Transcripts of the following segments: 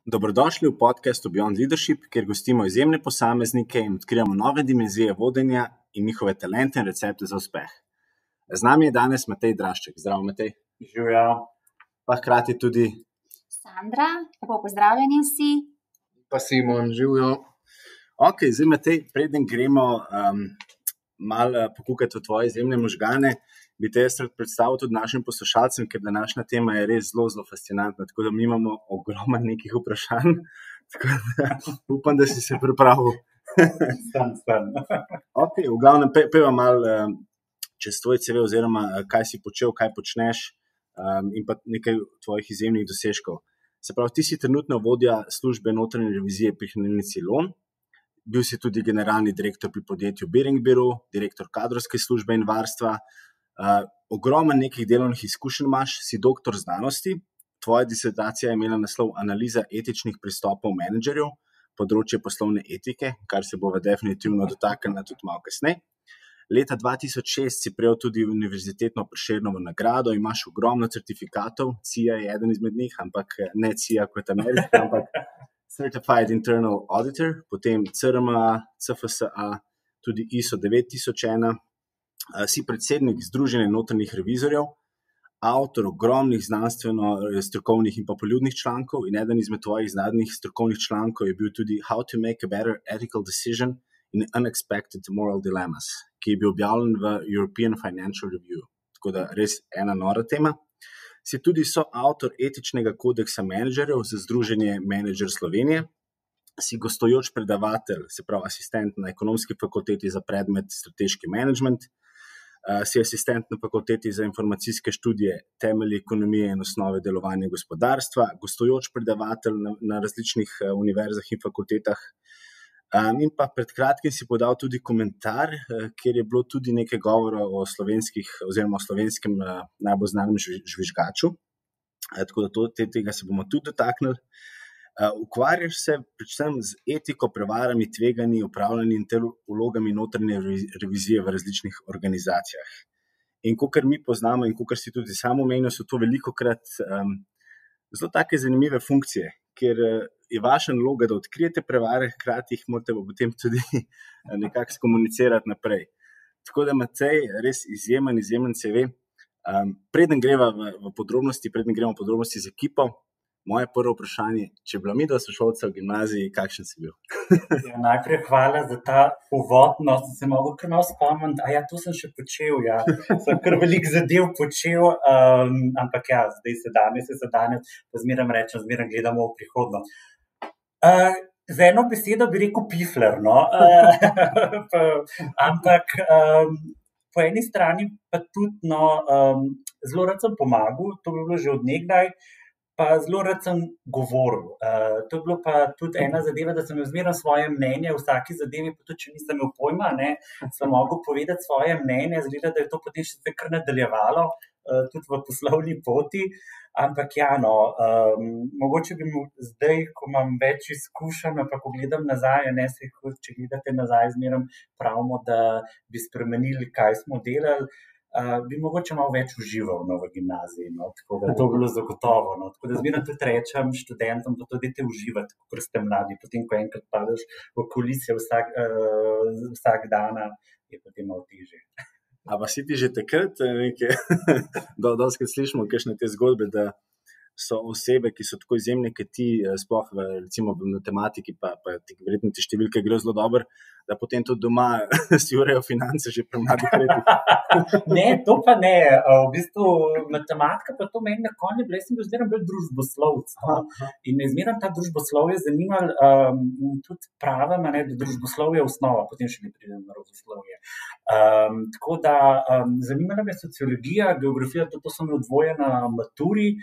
Dobrodošli v podcastu Beyond Leadership, kjer gostimo izjemne posameznike in odkrijemo nove dimenzije vodenja in njihove talente in recepte za uspeh. Z nami je danes Matej Drašček. Zdravo, Matej. Živjo. Pa hkrati tudi Sandra, lepo pozdravljeni vsi. Pa Simon, živjo. Ok, zdaj Matej, preden gremo malo pokukati v tvoje izjemne možgane, bi te jaz rad predstavil tudi našim poslušalcem, ker današnja tema je res zelo fascinantna, tako da mi imamo ogromno nekih vprašanj, tako da upam, da si se pripravil. Sem. Ok, v glavnem peva malo čez tvoj CV oziroma kaj si počel, kaj počneš in pa nekaj tvojih izjemnih dosežkov. Se pravi, ti si trenutno vodja službe notranje revizije pri Hranilnici Lon, bil si tudi generalni direktor pri podjetju Bering Bureau, direktor kadrovske službe in varstva, ogromno nekih delovnih izkušenj imaš, si doktor znanosti, tvoja disertacija je imela naslov Analiza etičnih pristopov menedžerjev, področje poslovne etike, kar se bova definitivno dotaknila tudi malo kasneje. Leta 2006 si prejel tudi univerzitetno Prešernovo nagrado, imaš ogromno certifikatov, CIA je eden izmed njih, ampak ne CIA kot ameriška, ampak Certified Internal Auditor, potem CRMA, CFSA, tudi ISO 9001, si predsednik Združenja notranjih revizorjev, avtor ogromnih znanstveno-strokovnih in pa poljudnih člankov in eden izmed tvojih zadnjih strokovnih člankov je bil tudi How to make a better ethical decision in unexpected moral dilemmas, ki je bil objavljen v European Financial Review. Tako da res ena nora tema. Si tudi soavtor etičnega kodeksa menedžerjev za Združenje Menedžer Slovenije, si gostujoč predavatelj, se pravi asistent na ekonomski fakulteti za predmet strateški management, si asistent na fakulteti za informacijske študije, temelji ekonomije in osnove delovanja gospodarstva, gostujoč predavatelj na različnih univerzah in fakultetah. In pa pred kratkim si podal tudi komentar, kjer je bilo tudi nekaj govora o slovenskih oziroma o slovenskem najbolj znanem žvižgaču. Tako da tega se bomo tudi dotaknili. Ukvarjaš se predvsem z etiko, prevarami, tveganji, upravljanjem in ter vlogami notranje revizije v različnih organizacijah. In kakor mi poznamo in kakor si tudi sam omenil, so to velikokrat zelo take zanimive funkcije, ker je vaša naloga, da odkrijete prevare, hkrati jih morate potem tudi nekako skomunicirati naprej. Tako da Matej, res izjemen CV. Preden gremo v podrobnosti z ekipo, moje prvo vprašanje, če je bila midva sošolca v gimnaziji, kakšen si bil? Ja, najprej hvala za ta uvod, no, sem se mogel kar malo spomniti, to sem še počel, sem kar veliko zadev počel, ampak zdaj se danes, pa zmeraj gledamo v prihodnost. Z eno besedo bi rekel pifler, no, ampak po eni strani pa tudi, zelo rad sem pomagal, to bi bilo že od nekdaj, pa zelo rad sem govoril. To je bilo pa tudi ena zadeva, da sem imel zmeraj svoje mnenje v vsaki zadevi, pa tudi če nisem imel pojma, sem mogel povedati svoje mnenje, zgleda, da je to potem še kar nadaljevalo, tudi v poslovni poti, ampak mogoče bi mu zdaj, ko imam več izkušenj, pa ko gledam nazaj, če gledate nazaj, zmeraj pravimo, da bi spremenili, kaj smo delali, bi mogoče malo več užival v gimnaziji, tako da to bi bilo zagotovo. Tako da zmeraj tudi rečem študentom, da to dajte uživati, ko ste mladi, potem ko enkrat padeš v kulisje vsak dan, je potem malo težje. A pa si ti že takrat dostikrat slišimo kakšne te zgodbe, da so osebe, ki so tako izjemne, kot ti, sploh recimo v matematiki, pa verjetno ti številke gre zelo dobro, da potem tudi doma si urejo finance že pri mladih letih. Ne, to pa ne. V bistvu matematika pa to meni na konju bila, jaz sem bil zmeraj bolj družboslovec. In me zmeraj ta družboslovje zanimalo, tudi pravim, da družboslovje je osnova, potem še ne pridem na rodoslovje. Tako da zanimala me sociologija, geografija, to sem odvojen na maturi.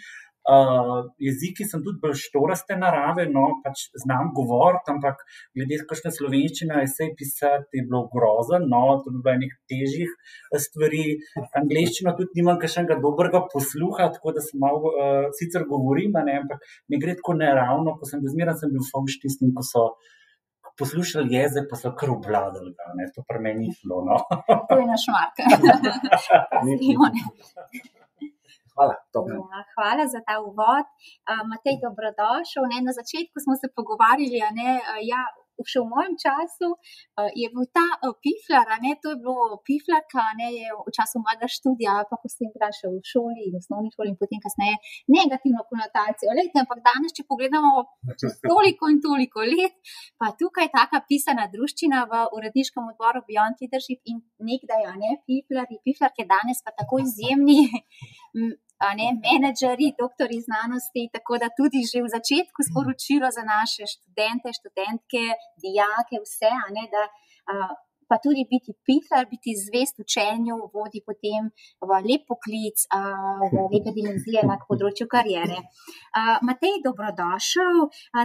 Jeziki sem tudi bolj štoraste narave, pač znam govoriti, ampak glede kakšne slovenščine, esej pisati je bilo grozen, to bi bilo enih težjih stvari. Angleščino tudi nimam kakšnega dobrega posluha, tako da sem malo, sicer govorim, ampak ne gre tako neravno, ko sem bil fovš tistim, ko so poslušali jezik, pa so kar obvladali. To pri meni ni šlo. To je naš Mark. Hvala. Ja, hvala za ta uvod. Matej, dobrodošel. Na začetku smo se pogovarjali, še v mojem času je bil ta piflar, to je bilo piflarka, je v času mojega študija, pa ko sem bila še v šoli, v osnovni šoli in potem kasneje negativno konotacijo. Ampak danes, če pogledamo čez toliko in toliko let, pa tukaj taka pisana druščina v uredniškem odboru Beyond Leadership in nekdaj, piflarke danes pa tako izjemni menedžeri, doktori znanosti, tako da tudi že v začetku sporočilo za naše študente, študentke, dijake, vse, da pa tudi biti piflar, biti zvest učenju, vodi potem v lep poklic, v lepe dimenzije na področju kariere. Matej, dobrodošel.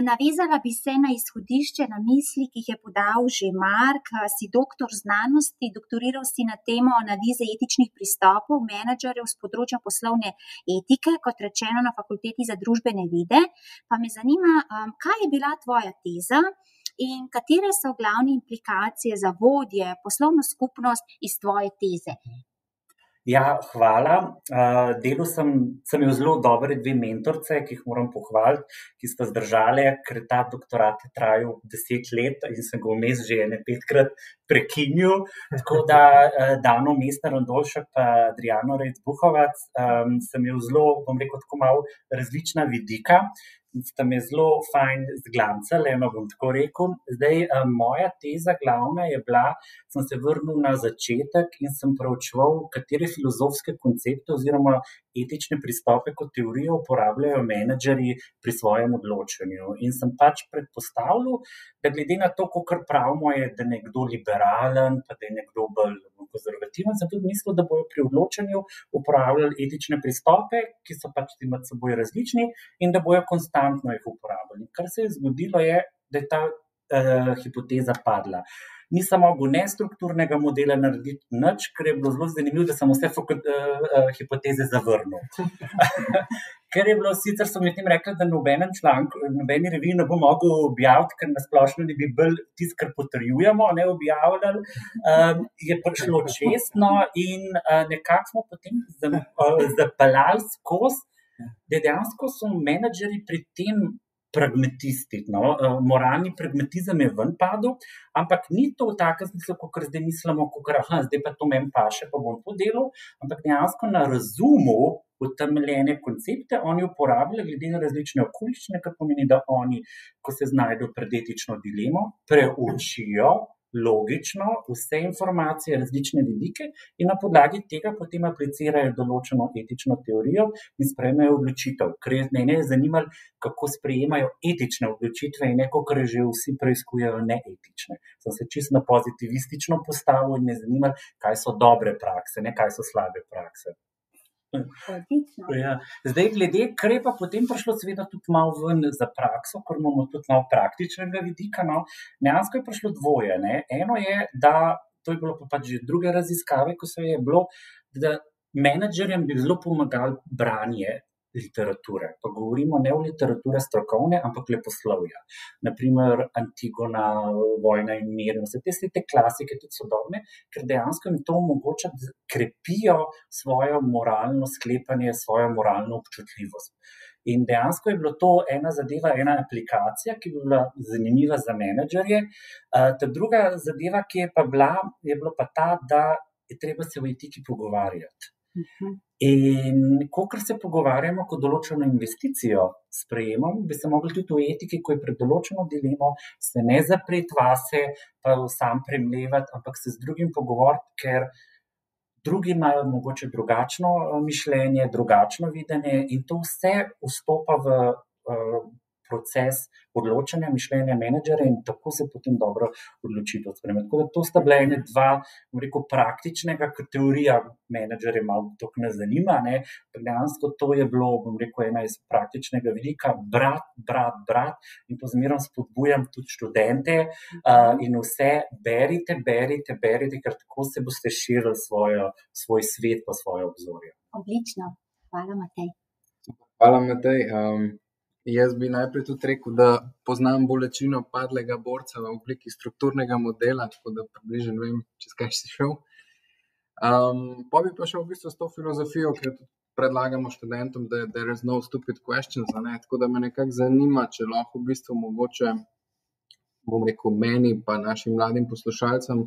Navezala bi se na izhodišče, na misli, ki jih je podal že Mark. Si doktor znanosti, doktoriral si na temo analize etičnih pristopov menedžerjev z področja poslovne etike, kot rečeno na Fakulteti za družbene vede. Pa me zanima, kaj je bila tvoja teza in katere so glavne implikacije za vodje, poslovno skupnost iz tvoje teze? Ja, hvala. Delal sem imel zelo dobre 2 mentorce, ki jih moram pohvaliti, ki sta zdržale, ker ta doktorat je trajal 10 let in sem ga vmes že 5-krat prekinil. Tako da Dano Mestner Randolšek pa Adriano Rejc-Buhovac sem imel zelo, tako malo različna vidika. Sta me zelo fajn zglancali, bom tako rekel. Zdaj, moja teza glavna je bila, sem se vrnil na začetek in sem preučeval, katere filozofske koncepte oziroma etične pristope kot teorijo uporabljajo menedžerji pri svojem odločanju. In sem predpostavljal, da glede na to, kakor pravimo, je, da je nekdo liberalen, pa da je nekdo bolj konzervativen, sem tudi mislil, da bojo pri odločanju uporabljali etične pristope, ki so med seboj različni in da bojo konstantno jih uporabljali. Kar se je zgodilo je, da je ta hipoteza padla. Nisem mogel nestrukturnega modela narediti nič, ker je bilo zelo zanimivo, da sem vse hipoteze zavrnil. Ker je bilo, sicer so mi tem rekli, da nobenem članku, nobeni reviji ne bo mogel objaviti, ker na splošno ne bi bolj tisto, kar potrjujemo, ne objavljali, je prišlo čestno in nekako smo potem zapeljali skozi, da dejansko so menedžerji pri tem pragmatisti, moralni pragmatizem je ven padel, ampak ni to v takem smislu, kot zdaj mislimo, zdaj pa to meni paše, pa bom to delal, ampak dejansko na razumu utemeljene koncepte oni uporabljajo glede na različne okoliščine, kar pomeni, da oni, ko se znajdejo pred etično dilemo, preučijo logično vse informacije, različne vidike in na podlagi tega potem aplicirajo določeno etično teorijo in sprejmejo odločitev. Ker mene je zanimalo, kako sprejemajo etične odločitve in neko, kar že vsi preiskujejo neetične. Sem se čisto na pozitivistično postavil in me zanimalo, kaj so dobre prakse, ne kaj so slabe prakse. Ja. Zdaj, glede, kar je pa potem prišlo seveda tudi malo ven za prakso, ker imamo tudi malo praktičnega vidika, dejansko je prišlo dvoje. Eno je, da to je bilo pa že druge raziskave, ko se je bilo, da menedžerjem bi zelo pomagali branje literature. Pa govorimo ne o literature strokovne, ampak leposlovja. Naprimer Antigona, Vojna in mir, vse te klasike, tudi sodobne, ker dejansko jim to omogoča, da krepijo svojo moralno sklepanje, svojo moralno občutljivost. In dejansko je bilo to ena zadeva, ena aplikacija, ki bi bila zanimiva za menedžerje. Ta druga zadeva, ki je pa bila, je bilo pa ta, da je treba se v etiki pogovarjati. In kokor se pogovarjamo, ko določeno investicijo sprejemamo, bi se mogli tudi v etiki, ko je pred določeno dilemo, se ne zapreti vase, pa sam premlevati, ampak se z drugim pogovoriti, ker drugi imajo mogoče drugačno mišljenje, drugačno videnje in to vse vstopa v proces odločanja, mišljenja menedžerja in tako se potem dobro odločitev sprejme. Tako da to sta bila ene dva, praktičnega, ker teorija menedžerja malo toliko ne zanima, dejansko to je bilo, ena iz praktičnega vidika, brat in to zmeraj spodbujam tudi študente in vse, berite, ker tako se boste širili svoj svet pa svoje obzorje. Odlično. Hvala, Matej. Hvala, Matej. Jaz bi najprej tudi rekel, da poznam bolečino padlega borca v obliki strukturnega modela, tako da približno vem, čez kaj si šel. Pa bi pa šel v bistvu s to filozofijo, ki jo predlagamo študentom, da there is no stupid questions, ne? Tako da me nekako zanima, če lahko v bistvu mogoče, bom rekel, meni pa našim mladim poslušalcem,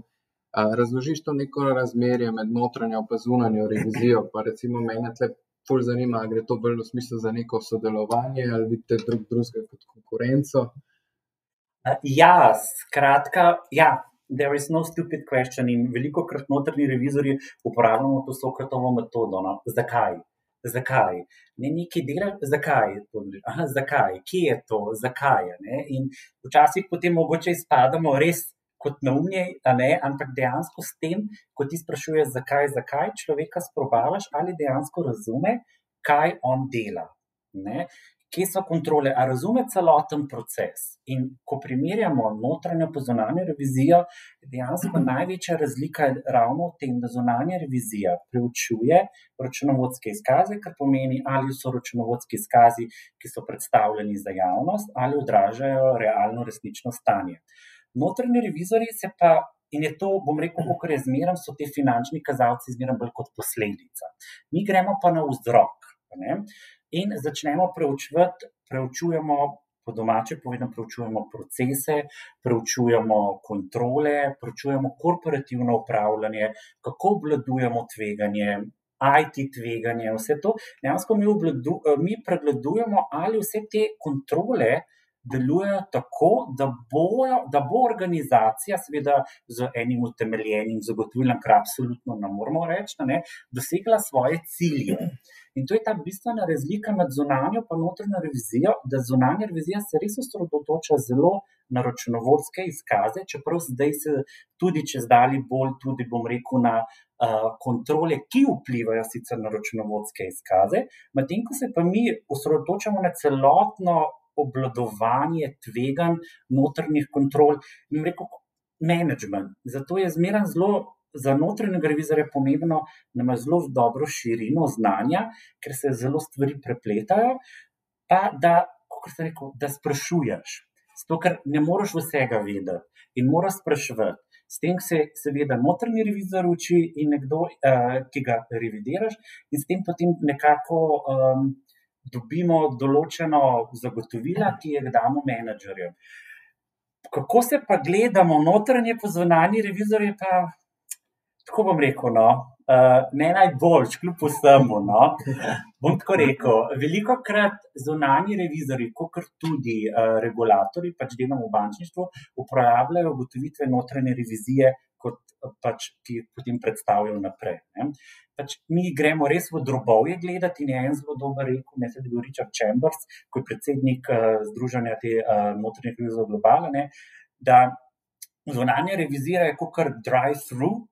razložiš to neko razmerje med notranjo pa zunanjo revizijo, pa recimo mene tle ful zanima, gre to bolj v smislu za neko sodelovanje ali vidite drugega kot konkurenco? Ja, skratka, there is no stupid question in velikokrat notranji revizorji uporabljamo to Sokratovo metodo. No? Zakaj? Ne nekaj dela, zakaj? Aha, zakaj? Kje je to? Zakaj? Ne? In včasih potem mogoče izpadamo res kot neumni, ampak dejansko s tem, ko ti sprašuješ zakaj, človeka sprobavaš, ali dejansko razume, kaj on dela. Ne? Kje so kontrole, a razume celoten proces. In ko primerjamo notranjo pa zunanjo revizijo, dejansko največja razlika je ravno v tem, da zunanja revizija preučuje računovodske izkaze, kar pomeni, ali so računovodski izkazi, ki so predstavljeni za javnost, ali odražajo realno resnično stanje. Notranji revizorji se pa, in je to, bom rekel, kakor je zmeram, so te finančni kazalci zmeram bolj kot posledica. Mi gremo pa na vzrok, ne? In začnemo preučujemo, po domače povedano, preučujemo procese, preučujemo kontrole, preučujemo korporativno upravljanje, kako obvladujemo tveganje, IT tveganje, vse to. Dejansko mi pregledujemo, ali vse te kontrole delujejo tako, da bo organizacija, seveda z enim utemeljenim zagotovilom, kar absolutno ne moramo reči, dosegla svoje cilje. In to je ta bistvena razlika med zunanjo pa notranjo revizijo, da zunanja revizija se res osredotoča zelo na računovodske izkaze, čeprav zdaj se tudi čez dalje bolj tudi, bom rekel, na kontrole, ki vplivajo sicer na računovodske izkaze, medtem ko se pa mi osredotočamo na celotno obvladovanje tveganj notranjih kontrol in rekel management. Zato je zmeraj zelo za notranjega revizorja pomembno, da ima zelo dobro širino znanja, ker se zelo stvari prepletajo, pa da, kot sem rekel, da sprašuješ. Zato, ker ne moreš vsega vedeti in moraš spraševati. S tem se seveda notranji revizor uči in nekdo, ki ga revidiraš, in s tem potem nekako dobimo določeno zagotovila, ki jih damo menedžerjem. Kako se pa gledamo notranje pa zunanji revizorji, pa tako bom rekel, ne najboljš, kljub vsemu, bom tako rekel, velikokrat zunanji revizorji, kakor tudi regulatorji, pač delamo v bančništvu, uporabljajo ugotovitve notranje revizije, kot pač, ki jih potem predstavljajo naprej. Pač mi gremo res v drobovje gledati in je en zelo dober rekel, mislim, da je bil Richard Chambers, ko je predsednik združenja te notranjih revizorjev globala, da zunanja revizija je kakor drive-through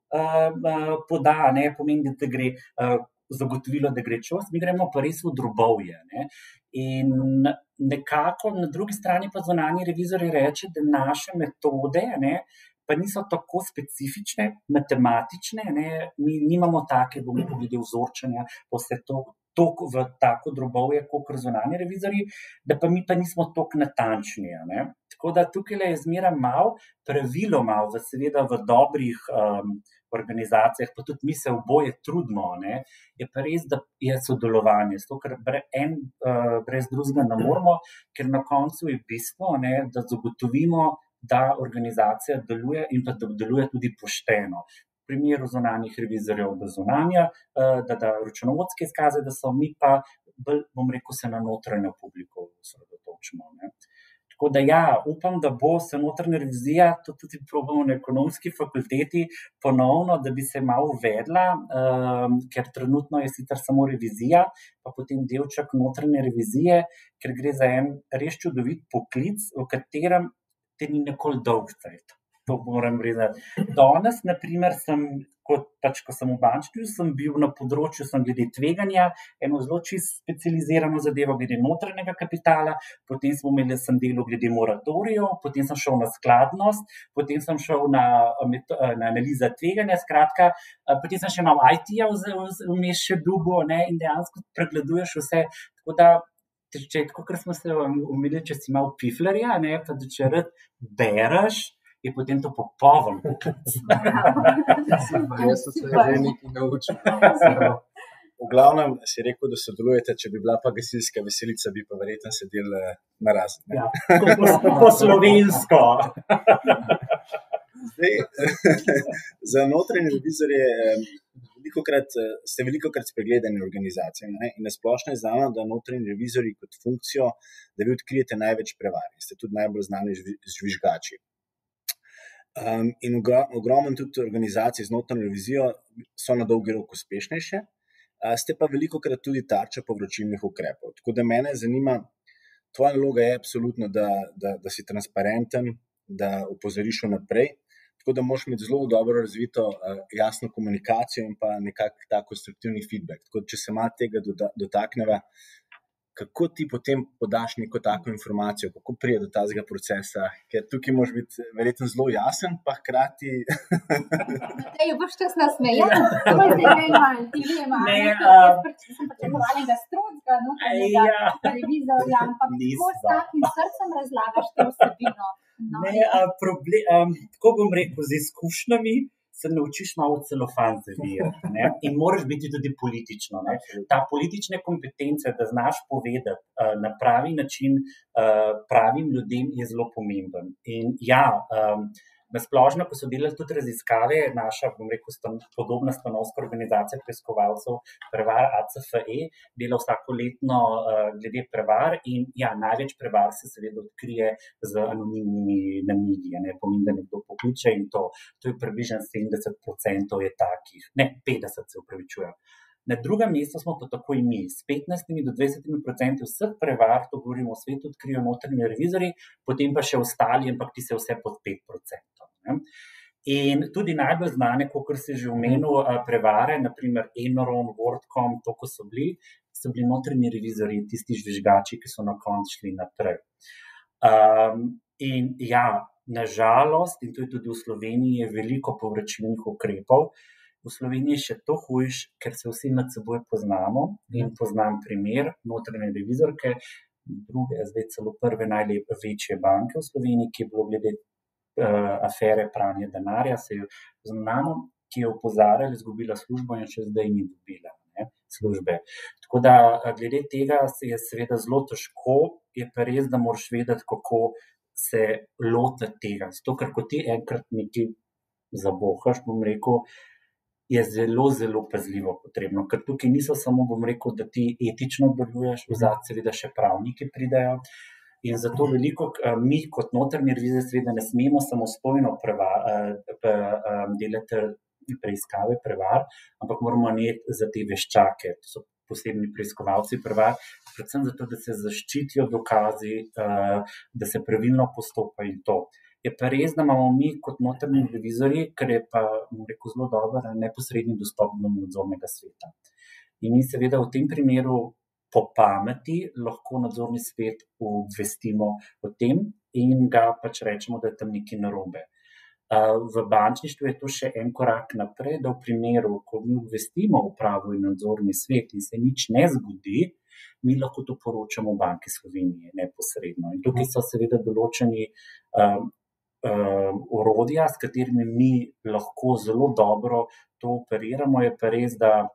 poda, pomeni, da gre zagotovilo, da gre čas, mi gremo pa res v drobovje. In nekako na drugi strani pa zunanji revizorji reče, da naše metode pa niso tako specifične, matematične, mi nimamo take, bomo glede vzorčanja, pa vse to v tako drobovje, kot zunanji revizorji, da pa mi pa nismo toliko natančni. Tako da tukaj je zmeraj malo, praviloma, seveda v dobrih organizacijah, pa tudi mi se oboje trudimo, je pa res, da je sodelovanje, zato ker brez drugega ne moremo, ker na koncu je bistvo, da zagotovimo, da organizacija deluje in pa da deluje tudi pošteno. V primeru zunanjih revizorjev, da zunanja, da računovodske izkaze, da so mi pa, bom rekel, se na notranjo publiko osredotočimo. Tako da upam, da bo se notranja revizija, to tudi probamo na ekonomski fakulteti ponovno, da bi se malo uvedla, ker trenutno je sicer samo revizija, pa potem delček notranje revizije, ker gre za en res čudovit poklic, v katerem te ni nikoli dolg cajt. To moram reči. Danes, na primer, ko sem v bančništvu, sem bil na področju, sem glede tveganja, eno zelo čisto specializirano zadevo glede notranjega kapitala, potem sem delal glede moratorijev, potem sem šel na skladnost, potem sem šel na analiza tveganja, skratka, potem sem še malo IT-ja vmes še dubo, in dejansko pregleduješ vse, tako da kot smo se umili, če si malo piflerja, pa da če rad bereš, je potem to popoln poklic. Jaz sem se že nekaj naučil. V glavnem si rekel, da sodelujete, če bi bila pa gasilska veselica, bi pa verjetno sedeli na razen. Ja, po slovensko. Zdaj, za notranje revizorje ste velikokrat spregledani organizacijami, ne? In na splošno je znano, da notranji revizorji kot funkcijo, da vi odkrijete največ prevar. Ste tudi najbolj znani žvižgači. In ogromno tudi organizacij z notranjo revizijo so na dolgi rok uspešnejše, ste pa velikokrat tudi tarča povračilnih ukrepov. Tako da mene zanima, tvoja naloga je absolutno, da si transparenten, da opozoriš vnaprej, tako da moraš imeti zelo dobro razvito jasno komunikacijo in pa nekak ta konstruktivni feedback. Tako da, če se malo tega dotakneva, kako ti potem podaš neko tako informacijo, kako pride do tazga procesa, ker tukaj moraš biti verjetno zelo jasen, pa hkrati... Matej, boš čas nasmejan? Dilema. Jaz sem pričakovala enega strunskega, notranjega revizorja, ampak kako s takim srcem razlagaš to vsebino? Tako bom rekel, z izkušnjami se naučiš malo celofan zavijati, ne? In moraš biti tudi politično. Ne? Ta politične kompetence, da znaš povedati na pravi način pravim ljudem, je zelo pomemben. In ja, nasplošno, ko so delali tudi raziskave, naša, bom rekel, podobna stanovska organizacija preiskovalcev prevar ACFE dela vsakoletno glede prevar in ja, največ prevar se seveda odkrije z anonimnimi namigi, ne, pomeni, da nekdo pokliče in to je približno 70% je takih, ne, 50 se upravičujem. Na drugem mestu smo pa tako in mi, s 15 do 20% vseh prevar, to govorimo o svetu, odkrijo notranji revizorji, potem pa še ostali, ampak ti se vse pod 5%. Ne? In tudi najbolj znane, kot si že omenil, prevare, naprimer Enron, WorldCom, to, ko so bili notranji revizorji, tisti žvižgači, ki so na koncu šli naprej. In ja, nažalost, in to je tudi v Sloveniji, je veliko povračilnih ukrepov. V Sloveniji je še to hujš, ker se vsi med seboj poznamo in poznam primer notranje revizorke, druge, zdaj celo prve največje banke v Sloveniji, ki je bilo glede afere pranja denarja, se je znano, ki je opozarjala, izgubila službo in še zdaj ni dobila službe. Tako da glede tega se je seveda zelo težko, je pa res, da moraš vedeti, kako se lotiti tega. Zato, ker ko ti enkrat nekaj zabohaš, bom rekel, je zelo, zelo pazljivo potrebno, ker tukaj niso samo, bom rekel, da ti etično deluješ, vzad seveda še pravniki pridejo in zato veliko mi kot notranji revizorji seveda ne smemo samostojno delati preiskave prevar, ampak moramo imeti za te veščake, to so posebni preiskovalci prevar, predvsem zato, da se zaščitijo dokazi, da se pravilno postopa in to. Je pa res, da imamo mi kot notranji revizorji, ker je pa, bom rekel, zelo dober neposredni dostop do nadzornega sveta. In mi seveda v tem primeru po pameti lahko nadzorni svet obvestimo o tem in ga pač rečemo, da je tam nekaj narobe. V bančništvu je to še en korak naprej, da v primeru, ko mi obvestimo upravo in nadzorni svet in se nič ne zgodi, mi lahko to poročamo Banki Slovenije neposredno. In tukaj so seveda določeni orodja, s katerimi mi lahko zelo dobro to operiramo, je pa res, da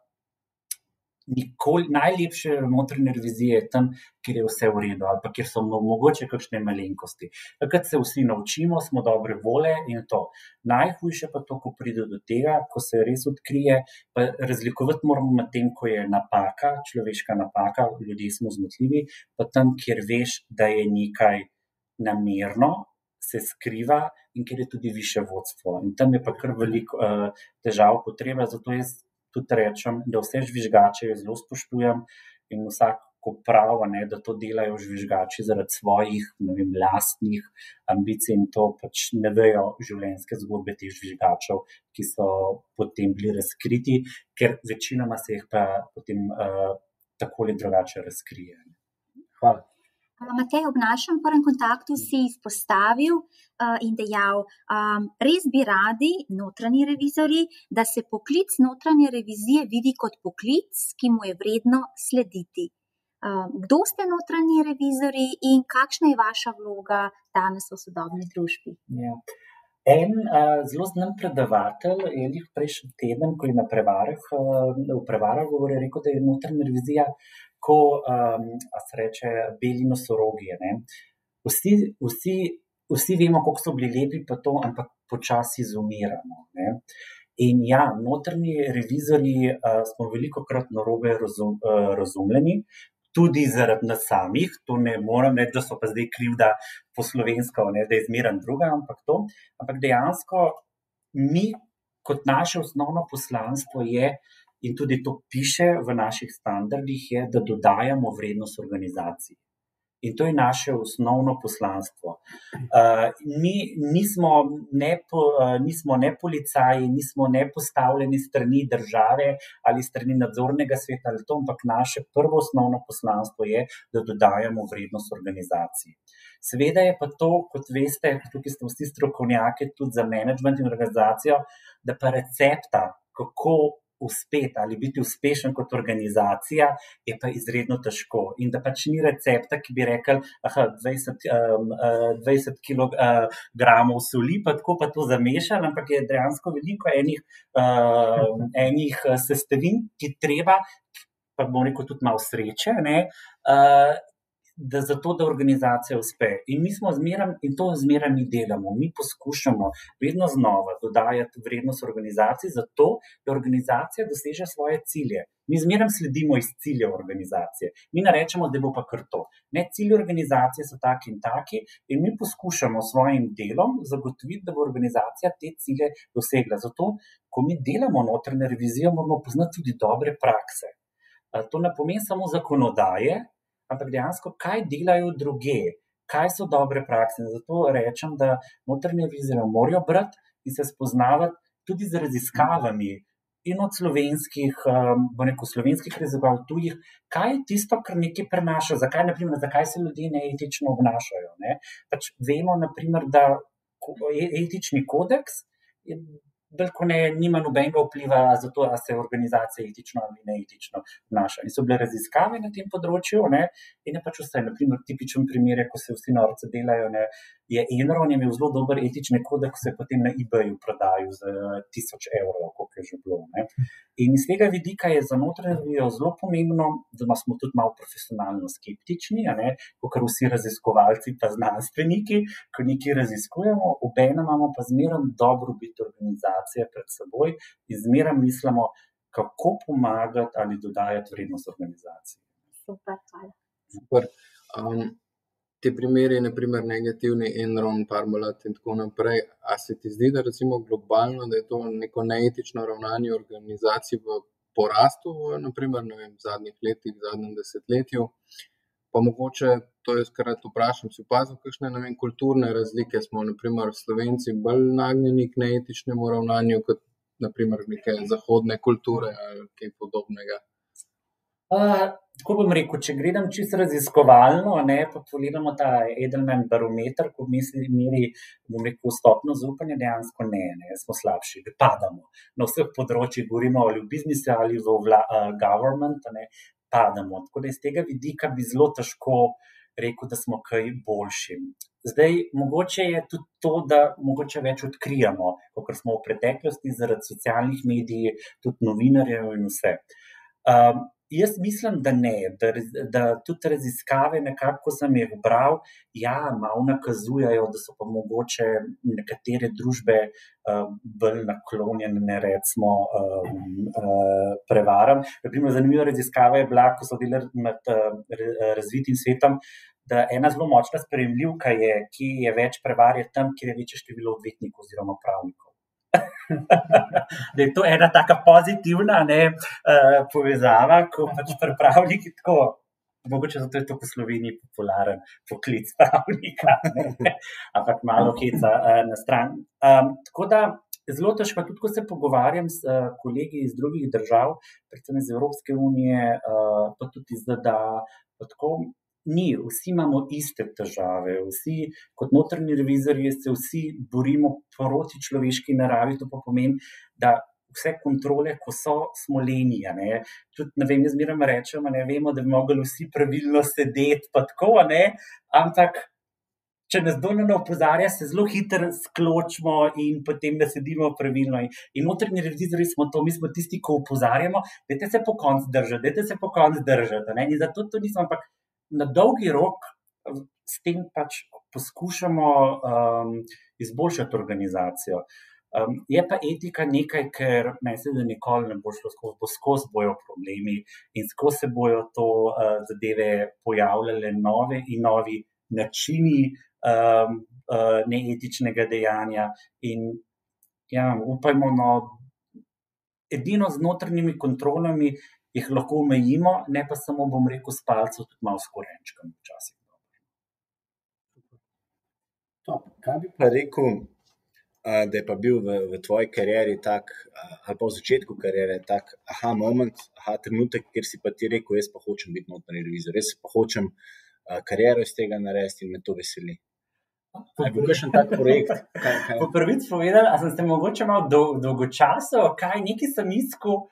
najlepše notranje revizije je tam, kjer je vse v redu ali pa kjer so mogoče kakšne malenkosti. Takrat se vsi naučimo, smo dobre volje in to. Najhujše pa to, ko pride do tega, ko se res odkrije, pa razlikovati moramo med tem, ko je napaka, človeška napaka, ljudje smo zmotljivi, pa tam, kjer veš, da je nekaj namerno, se skriva in kjer je tudi više vodstvo. In tam je pa kar veliko težav potreba, zato jaz tudi rečem, da vse žvižgače zelo spoštujem in vsako prav, da to delajo žvižgači zaradi svojih, lastnih ambicij in to pač ne vejo življenjske zgodbe teh žvižgačev, ki so potem bili razkriti, ker večinoma se jih pa potem tako ali drugače razkrije. Hvala. Matej, ob našem prvem kontaktu si izpostavil in dejal, res bi radi notranji revizorji, da se poklic notranje revizije vidi kot poklic, ki mu je vredno slediti. Kdo ste notranji revizorji in kakšna je vaša vloga danes v sodobni družbi? Ja. En zelo znan predavatelj je jih prejšnji teden, ko je v prevarah govoril, rekel, da je notranja revizija, ko se reče beli nosorogi. Ne? Vsi vemo, koliko so bili lepi, pa to, ampak počasi izumiramo. Ne? In ja, notranji revizorji smo velikokrat narobe razumljeni, tudi zaradi nas samih, to ne moram reči, da so pa zdaj krivda po slovensko, ne, da je zmeraj druga, ampak dejansko mi kot naše osnovno poslanstvo je, in tudi to piše v naših standardih, je, da dodajamo vrednost organizaciji. In to je naše osnovno poslanstvo. Mi nismo ne policaji, nismo ne postavljeni strani države ali strani nadzornega sveta, ali to, ampak naše prvo osnovno poslanstvo je, da dodajamo vrednost organizaciji. Seveda je pa to, kot veste, tukaj smo vsi strokovnjaki tudi za menedžment in organizacijo, da pa recepta, kako uspeti ali biti uspešen kot organizacija, je pa izredno težko. In da pač ni recepta, ki bi rekel, 20 kilogramov soli, pa tako pa to zamešali, ampak je dejansko veliko enih sestavin, ki treba, pa bom rekel tudi malo sreče, ne, da zato, da organizacija uspe. In mi smo zmeraj, in to zmeraj mi delamo, mi poskušamo vedno znova dodajati vrednost organizaciji, zato, da organizacija doseže svoje cilje. Mi zmeraj sledimo iz ciljev organizacije. Mi ne rečemo, da bo pa kar to. Ne, cilji organizacije so taki in taki in mi poskušamo s svojim delom zagotoviti, da bo organizacija te cilje dosegla. Zato, ko mi delamo notranjo revizijo, moramo poznati tudi dobre prakse. To ne pomeni samo zakonodaje, ampak dejansko, kaj delajo druge, kaj so dobre prakse. Zato rečem, da notranje revizije morajo brati in se spoznavati tudi z raziskavami in od slovenskih raziskav tujih, kaj je tisto, kar nekaj prenaša, zakaj se ljudje neetično obnašajo. Ne? Pač vemo, naprimer, da etični kodeks je veliko nima nobenega vpliva za to, da se organizacija etično ali neetično obnaša. In so bile raziskave na tem področju, ne, in je pač vse. Naprimer, tipičen primer je, ko se vsi norce delajo, ne, je Enron imel zelo dober etični kodeks, ko se je potem na eBayu prodajal za 1000 evrov, koliko je že bilo. Ne. In iz tega vidika je za notranjo revizijo zelo pomembno, da smo tudi malo profesionalno skeptični, kot vsi raziskovalci pa znanstveniki, ko nekaj raziskujemo, obenem imamo pa zmeraj dobrobit organizacije pred seboj in zmeraj mislimo, kako pomagati ali dodajati vrednost organizaciji. Super, hvala. Super. Te primeri, naprimer negativni Enron, Parmalat in tako naprej, a se ti zdi, da recimo globalno, da je to neko neetično ravnanje organizacij v porastu, naprimer, ne vem, v zadnjih letih, v zadnjem desetletju, pa mogoče, to je skrat vprašam, si opazil, kakšne, ne vem, kulturne razlike smo, naprimer, Slovenci bolj nagnjeni k neetičnemu ravnanju, kot, naprimer, neke zahodne kulture ali kaj podobnega? Tako bom rekel, če gledam čisto raziskovalno, pa pogledamo ta Edelman barometer, ko meri, bom rekel, stopnjo zaupanja, dejansko ne, smo slabši, padamo. Na vseh področjih, govorimo ali v biznisu ali v government, padamo. Tako da iz tega vidika bi zelo težko rekel, da smo kaj boljši. Zdaj, mogoče je tudi to, da mogoče več odkrijamo, kot smo v preteklosti zaradi socialnih medijev, tudi novinarjev in vse. Jaz mislim, da ne, da tudi raziskave, nekako sem jih bral, malo nakazujejo, da so pa mogoče nekatere družbe bolj naklonjene, recimo, prevaram. Naprimer, zanimiva raziskava je bila, ko so delali med razvitim svetom, da ena zelo močna sprejemljivka je, ki je več prevar, je tam, kjer je večje število odvetnikov oziroma pravnikov. Da je to ena taka pozitivna povezava, ko pač pravniki tako, mogoče zato je to v Sloveniji popularen poklic pravnika, ampak malo heca na stran. Tako da zelo težko, tudi ko se pogovarjam s kolegi iz drugih držav, predvsem iz Evropske unije, pa tudi iz ZDA, pa tako vsi imamo iste težave, vsi kot notranji revizorji se vsi borimo proti človeški naravi, to pa pomeni, da vse kontrole, ko smo leni, tudi, ne vem, jaz zmeraj rečem, vemo, da bi mogli vsi pravilno sedeti, pa tako, ampak če nas kdo ne opozarja, se zelo hitro skločimo in potem nasedimo pravilno. In notranji revizorji smo to, mi smo tisti, ki opozarjamo, dajte se po koncu držati. Ne? In zato to nismo, ampak na dolgi rok s tem pač poskušamo izboljšati organizacijo. Je pa etika nekaj, ker mislim, da nikoli ne bo šlo skozi bojo problemi in skozi se bojo to zadeve pojavljale nove in novi načini neetičnega dejanja in ja, upajmo, edino z notranjimi kontrolami jih lahko omejimo, ne pa samo, bom rekel, s palcem, tudi malo s korenčkom včasih. Kaj bi pa rekel, da je pa bil v tvoji karieri tak, ali pa v začetku kariere tak trenutek, kjer si pa ti rekel, jaz pa hočem biti notranji revizor, jaz pa hočem kariero iz tega narediti in me to veseli. Je bil kakšen tak projekt? Po prvič povedal, a sem se mogoče malo dolgočasal, nekaj sem iskal,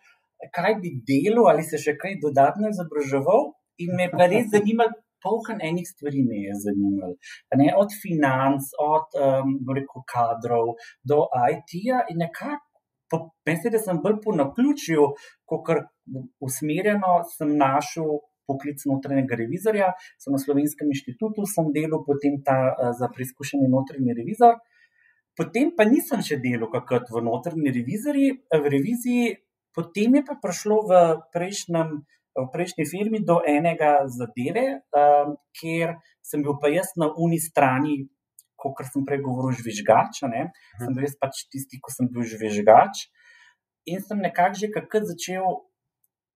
kaj bi delal ali se še kaj dodatno izobraževal in me pa res zanimalo, polkan enih stvari me je zanimalo. Od financ, od kadrov do IT-ja in nekako, mislim, da sem bolj po naključju, kakor usmerjeno sem našel poklic notranjega revizorja, sem na Slovenskem inštitutu, sem delal potem za preizkušeni notranji revizor, potem pa nisem še delal kakrat v notranji reviziji, potem je pa prišlo v prejšnji firmi do enega zadeve, kjer sem bil pa jaz na uni strani, kakor sem prej govoril, žvižgač, sem bil jaz pač tisti, ko sem bil žvižgač in sem nekako že kakrat začel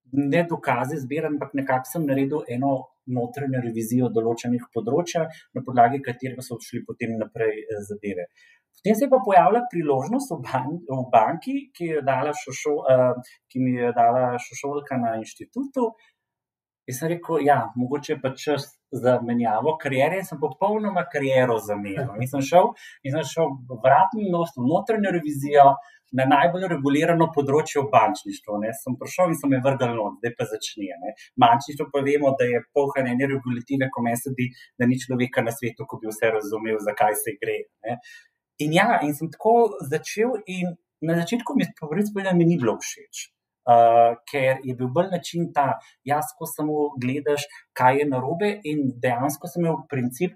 ne dokaze zbirati, ampak nekako sem naredil eno notranjo revizijo določenih področja, na podlagi katerega so šli potem naprej zadeve. Potem se je pa pojavila priložnost v banki, ki mi je dala šošolka na inštitutu. In sem rekel, mogoče je pa čas za menjavo kariere in sem popolnoma kariero zamenjal. In sem šel vratni nos v notranjo revizijo na najbolj regulirano področje v bančništvu. Sem prišel in sem me vrgel not, zdaj pa začne. Bančništvo pa vemo, da je polhan ene regulative, ko meni sedi, da ni človeka na svetu, ko bi vse razumel, zakaj se gre. In sem tako začel in na začetku mi ni bilo všeč, ker je bil bolj način ko samo gledaš, kaj je narobe in dejansko sem imel princip,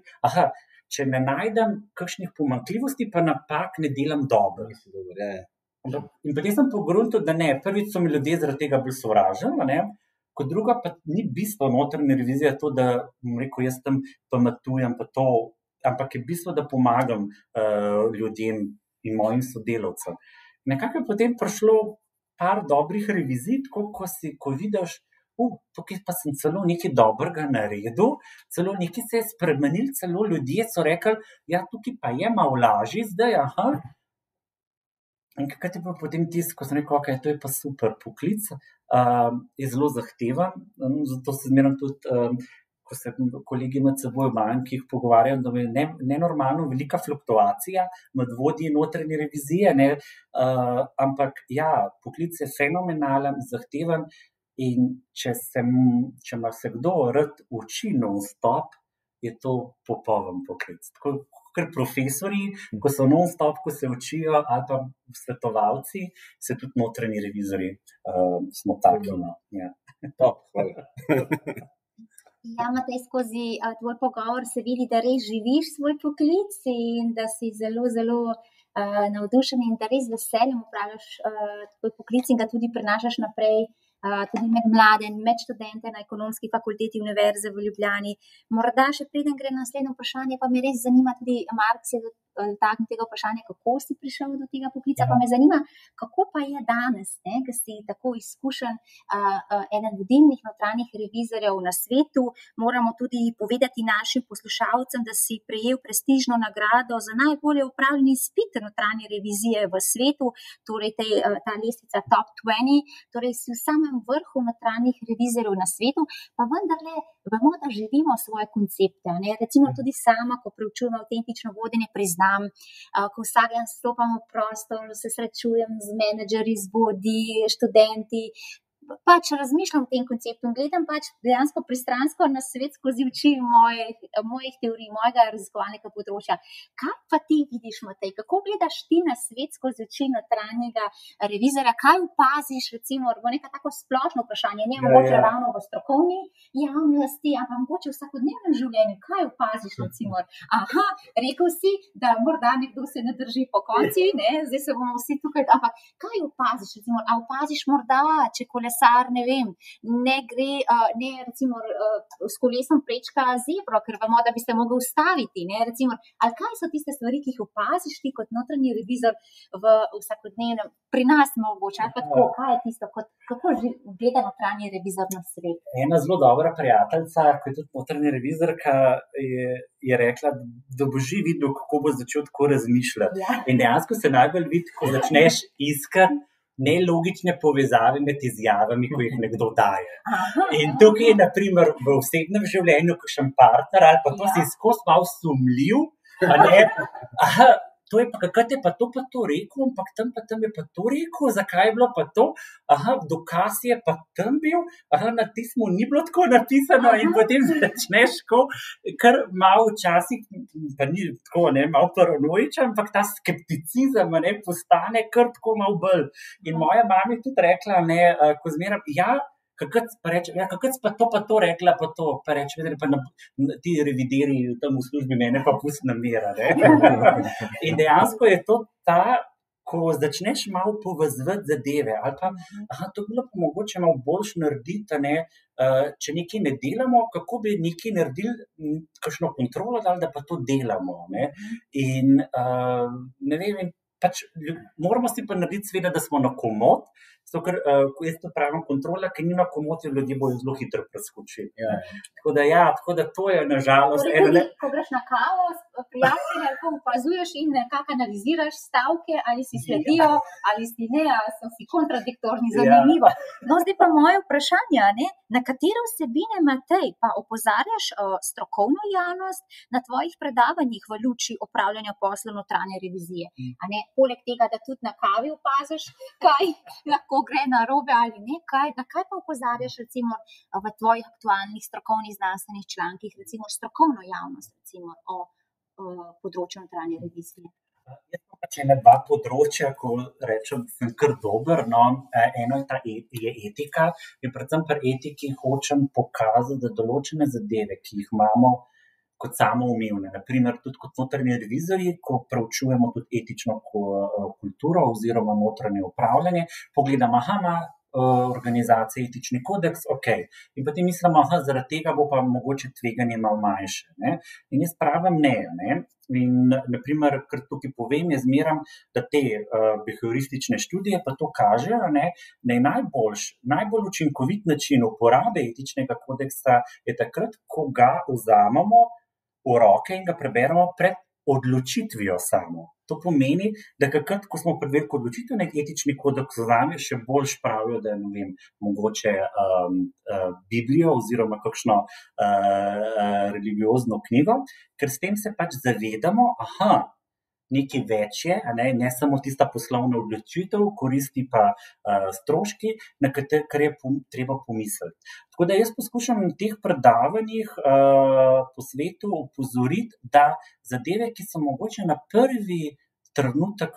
če ne najdem kakšnih pomanjkljivosti, pa napak ne delam dobro. In potem sem pogruntil, da ne, prvič so mi ljudje zaradi tega bolj sovražni, kot druga pa ni bistvo notranje revizije to, da jaz tam pamatujem pa to, ampak je bistvo, da pomagam ljudem in mojim sodelavcem. Nekako je potem prišlo par dobrih revizij, tako ko vidiš, tukaj pa sem celo nekaj dobrega naredil, celo nekaj se je spremenil, celo ljudje so rekli, tukaj pa je malo lažje zdaj, In kakrat je bil potem ko sem rekel, to je pa super poklic, je zelo zahteven, zato se zmeraj tudi, ko se kolegi med seboj v bankih pogovarjam, da je nenormalno velika fluktuacija med vodji notranje revizije, ampak poklic je fenomenalen, zahteven in če ima se kdo rad uči non-stop, je to popoln poklic. Tako ker profesorji, ko so non-stop, ko se učijo, ali pa svetovalci, se tudi notranji revizorji smo taki. Hvala. Matej, skozi tvoj pogovor se vidi, da res živiš svoj poklic in da si zelo, zelo navdušen in da res veseljem upravljaš tvoj poklic in ga tudi prenašaš naprej tudi med mlade in med študente na Ekonomski fakulteti Univerze v Ljubljani. Morda še preden gre na naslednje vprašanje, pa me res zanima tudi, Mark se dotaknil tega vprašanja, kako si prišel do tega poklica, pa me zanima, kako pa je danes, ker si tako izkušen, eden vodilnih notranjih revizorjev na svetu. Moramo tudi povedati našim poslušalcem, da si prejel prestižno nagrado za najbolje upravljeni izpit notranje revizije v svetu, torej ta lestvica Top 20, torej si v samem vrhu notranjih revizorjev na svetu, pa vendarle vemo, da živimo svoje koncepte. Recimo tudi sama, ko preučujem avtentično vodenje, priznam, ko vsak dan stopam v prostor, se srečujem z menedžerji, z vodji, študenti, pač razmišljam o tem konceptu in gledam pač dejansko pristransko na svet skozi oči mojih teorij, mojega raziskovalnega področja. Kaj pa ti vidiš, Matej? Kako gledaš ti na svet skozi oči notranjega revizorja? Kaj opaziš, recimo, bo neka tako splošno vprašanje, ne mogoče ravno v strokovni javnosti, ampak mogoče v vsakodnevnem življenju. Kaj opaziš, recimo? Aha, rekel si, da morda nekdo se ne drži po konci, ne? Zdaj se bomo vsi tukaj, ampak kaj opaziš, recimo? A opaziš morda, če ne vem, ne gre, ne recimo s kolesom prečka zebro, ker vemo, da bi se mogel ustaviti, ne, recimo, ali kaj so tiste stvari, ki jih opaziš ti kot notranji revizor v vsakodnevnem, pri nas mogoče, ali pa tako, kaj je tisto, kako gleda notranji revizor na svet? Ena zelo dobra prijateljica, ki je tudi notranji revizorka, je rekla, da boš že videl, kako bo začel tako razmišljati. Ja. In dejansko se najbolj vidi, ko začneš iskati nelogične povezave med izjavami, ko jih nekdo daje. In tukaj je, na primer, v osebnem življenju kakšen partner, ali pa to si skozi malo sumljiv, a ne, aha, to je pa, kakrat je pa to rekel, ampak tam je pa to rekel, zakaj je bilo pa to, aha, dokaz je pa tam bil, aha, na tismu ni bilo tako napisano in potem začneš kar malo včasih, pa ni tako, ne, malo paranoičen, ampak ta skepticizem, ne, postane kar tako malo bolj. In moja mama je tudi rekla, ne, ko zmeram, kakrat pa to rekla, pa reče, pa ti revideri tam v službi mene pa pusti na miru, ne. In dejansko je to ko začneš malo povezovati zadeve, ali pa, aha, to bi bilo pa mogoče malo boljše narediti, ne, če nekaj ne delamo, kako bi nekaj naredili, kakšno kontrolo dali, da pa to delamo, ne. In, ne vem, pač moramo si pa narediti seveda, da smo na komod, zato ker, ko jaz to pravim kontrola, ki ni na komod, ljudje bojo zelo hitro preskočili. Ja. Tako da to je nažalost. Ko greš na kavo s prijatelji, ali ko opazuješ in nekako analiziraš stavke, ali si sledijo, ali si ne, ali so si kontradiktorni, zanimivo. No, zdaj pa moje vprašanje, ne? Na katere vsebine, Matej, pa opozarjaš strokovno javnost na tvojih predavanjih v luči opravljanja posla notranje revizije? A ne, poleg tega, da tudi na kavi opaziš, kaj lahko gre narobe ali ne, na kaj pa opozarjaš recimo v tvojih aktualnih strokovnih znanstvenih člankih, recimo strokovno javnost, recimo o področju notranje revizije? Jaz pa pač ena dva področja, ko rečem, sem kar dober, no, eno je etika in predvsem pri etiki hočem pokazati, da določene zadeve, ki jih imamo kot samoumevne, naprimer tudi kot notranji revizorji, ko preučujemo tudi etično kulturo oziroma notranje upravljanje, pogledam, aha, organizacija etični kodeks, ok. In potem mislim, aha, zaradi tega bo pa mogoče tveganje malo manjše, ne. In jaz pravim ne. In naprimer, kar tukaj povem, je zmeram, da te behavioristične študije pa to kažejo, ne, da je najbolj učinkovit način uporabe etičnega kodeksa je takrat, ko ga vzamemo v roke in ga preberemo pred odločitvijo samo. To pomeni, da takrat, ko smo pred veliko odločitev, nek etični kodeks vzame, še bolj pravijo, da ne vem, mogoče Biblijo oziroma kakšno religiozno knjigo, ker s tem se pač zavedamo, aha, nekaj več je, ne samo tista poslovna odločitev, koristi pa stroški, na kar je treba pomisliti. Tako da jaz poskušam na teh predavanjih po svetu opozoriti, da zadeve, ki so mogoče na prvi trenutek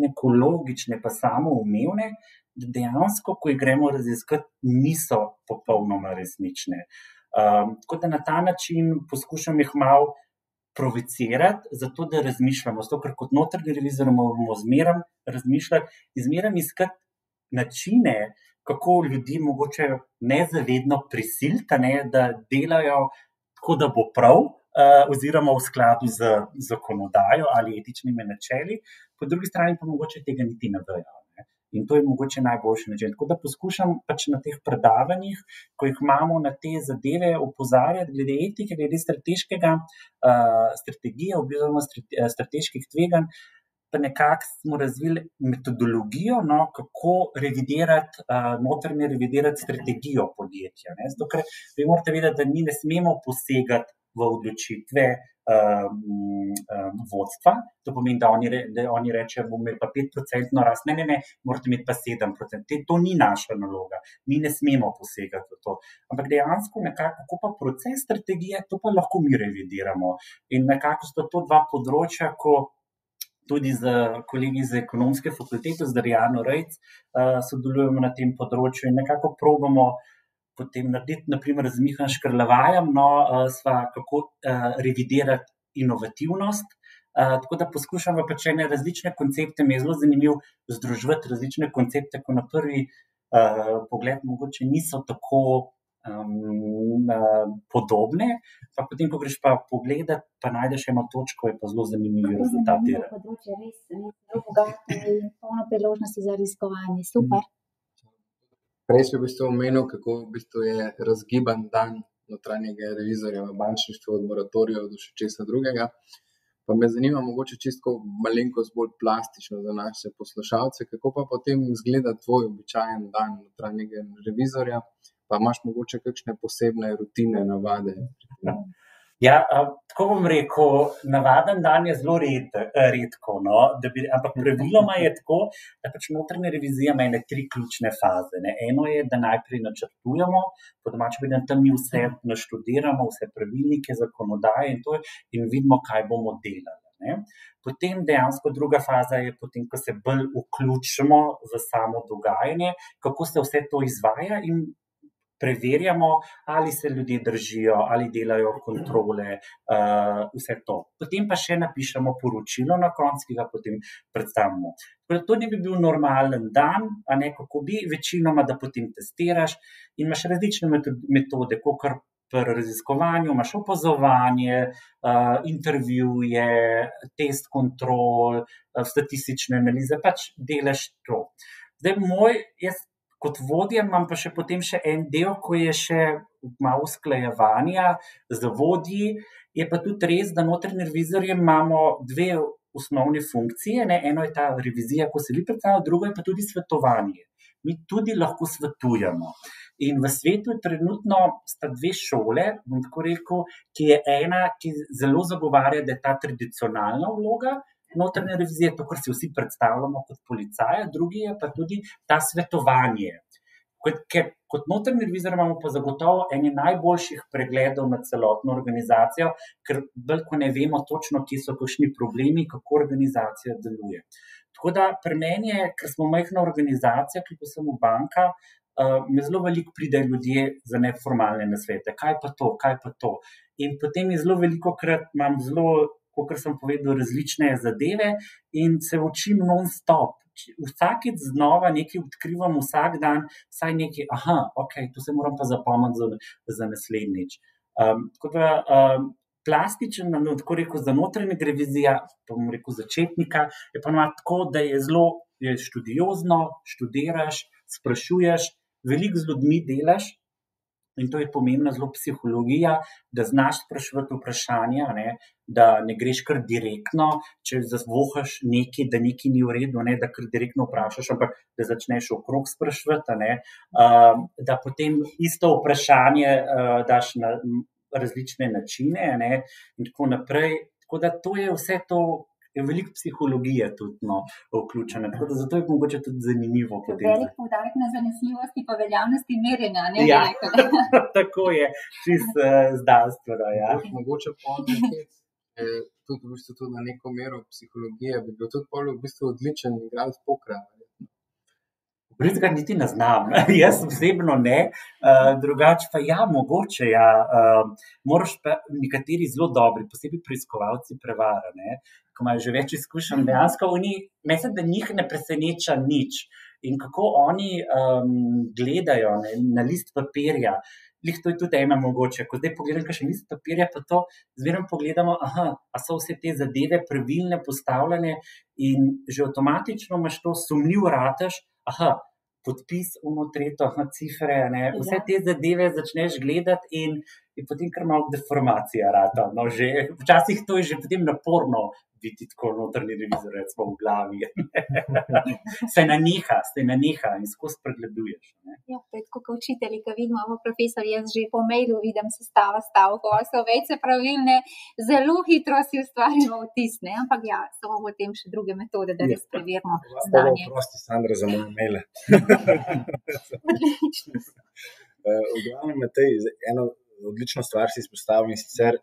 neko logične pa samoumevne, da dejansko, ko jih gremo raziskati, niso popolnoma resnične. Tako da na ta način poskušam jih malo provocirati, zato da razmišljamo. Zato, ker kot notranji revizor moramo zmeraj razmišljati in zmeraj iskati načine, kako ljudi mogoče nezavedno prisiliti, da delajo tako, da bo prav, oziroma v skladu z zakonodajo ali etičnimi načeli, po drugi strani pa mogoče tega niti ne vejo. In to je mogoče najboljši način. Tako da poskušam pač na teh predavanjih, ko jih imamo na te zadeve, opozarjati glede etike, glede strategije, oziroma strateških tveganj, pa nekako smo razvili metodologijo, kako revidirati, notranje revidirati strategijo podjetja. Zato, ker vi morate vedeti, da mi ne smemo posegati v odločitve vodstva. To pomeni, da oni rečejo, bomo imeli pa 5% rast, ne, morate imeti pa 7%. To ni naša naloga, mi ne smemo posegati v to. Ampak dejansko nekako pa proces strategije, to pa lahko mi revidiramo. In nekako so to dva področja, ko tudi z kolegi iz ekonomske fakultete, z Darjano Rejc, sodelujemo na tem področju in nekako probamo potem narediti, naprimer z Mihajem Škrlavajem, kako revidirati inovativnost. Tako da poskušamo pač ene različne koncepte, mi je zelo zanimivo združevati različne koncepte, ko na prvi pogled mogoče niso tako podobne, pa potem, ko greš pa pogledat, pa najdeš eno točko, je pa zelo zanimiv rezultat. Področje res zelo bogato in polno priložnosti za raziskovanje. Super. Prej si v bistvu omenil, kako v bistvu je razgiban dan notranjega revizorja v bančništvu od moratorija do še česa drugega. Pa me zanima mogoče čisto malenkost bolj plastično za naše poslušalce, kako pa potem izgleda tvoj običajen dan notranjega revizorja, pa imaš mogoče kakšne posebne rutine, navade? Ja, tako bom rekel, navaden dan je zelo redko, no, ampak praviloma je tako, da pač notranja revizija ima 3 ključne faze. Ne. Eno je, da najprej načrtujemo, po domače povedano, tam mi vse naštudiramo, vse pravilnike, zakonodaje in vidimo, kaj bomo delali. Ne. Potem dejansko druga faza je potem, ko se bolj vključimo v samo dogajanje, kako se vse to izvaja in preverjamo, ali se ljudje držijo, ali delajo kontrole, vse to. Potem pa še napišemo poročilo na koncu, ki ga potem predstavimo. To ne bi bil normalen dan, a ne kako bi, večinoma, da potem testiraš in imaš različne metode, kakor pri raziskovanju, imaš opazovanje, intervjuje, test kontrol, statistične analize, pač delaš to. Zdaj, jaz kot vodja imam pa še potem še en del, ko je še malo usklajevanja z vodji, je pa tudi res, da notranji revizorji imamo 2 osnovne funkcije, ne? Eno je ta revizija, ko se vi predstavljajo, drugo je pa tudi svetovanje. Mi tudi lahko svetujemo. In v svetu trenutno sta 2 šole, bom tako rekel, ki je ena, ki zelo zagovarja, da je ta tradicionalna vloga notranje revizije, to, kar si vsi predstavljamo kot policaja, drugi je pa tudi ta svetovanje. Ker kot notranji revizor imamo pa zagotovo ene najboljših pregledov na celotno organizacijo, ker bolj, ko ne vemo točno, kje so kakšni problemi, kako organizacija deluje. Tako da pri meni je, ker smo majhna organizacija, ki pa sem v banka, me zelo veliko pride ljudje za neformalne nasvete. Kaj pa to? In potem je zelo velikokrat imam kot sem povedal, različne zadeve in se učim non-stop. Vsakič znova nekaj odkrivam, vsak dan, vsaj nekaj, to se moram pa zapomniti za naslednjič. Tako da plastičen, tako rekel, za notranjega revizija, pa bom rekel začetnika, je pa tako, da je zelo študiozno, študiraš, sprašuješ, veliko z ljudmi delaš. In to je pomembna zelo psihologija, da znaš spraševati vprašanja, ne, da ne greš kar direktno, če zavohaš nekaj, da nekaj ni v redu, ne, da kar direktno vprašaš, ampak da začneš okrog spraševati, ne, da potem isto vprašanje daš na različne načine, ne, in tako naprej. Tako da to je vse to, je veliko psihologije tudi vključene. Tako da zato je mogoče tudi zanimivo. Velik poudarek na zanesljivosti pa veljavnosti merjenja, ne? Ja, tako je, čisto znanstveno, ja. Mogoče pa nekaj, tudi v bistvu tudi na neko mero psihologije, bi bil tudi v bistvu odličen igralec pokra. Ga niti ne znam, jaz osebno ne, drugače pa ja, mogoče ja, moraš pa nekateri zelo dobri, posebej preiskovalci prevara, ne, ko imajo že več izkušenj, dejansko mislim, da njih ne preseneča nič in kako oni gledajo, ne, na list papirja, to je tudi ena mogoče, ko zdaj pogledam kakšen list papirja, pa to zmeraj pogledamo, a so vse te zadeve pravilne postavljene in že avtomatično imaš to sumljiv rateš, podpis, tretjo, cifre, ne, vse te zadeve začneš gledati in je potem kar malo deformacija rata. No, že, včasih to je že potem naporno biti tako notrni revizor, recimo v glavi. se naneha in skozi pregleduješ. Ne? Ja, to je tako kot učitelji, ko vidimo, profesor, jaz že po mailu vidim sestava stavkov, so vejce pravilne, zelo hitro si ustvarimo vtis, ne? Ampak ja, so potem še druge metode, da res preverimo znanje. Prosti, Sandra, za moje maile. Odlično. V glavnem, eno odlično stvar si izpostavil in sicer,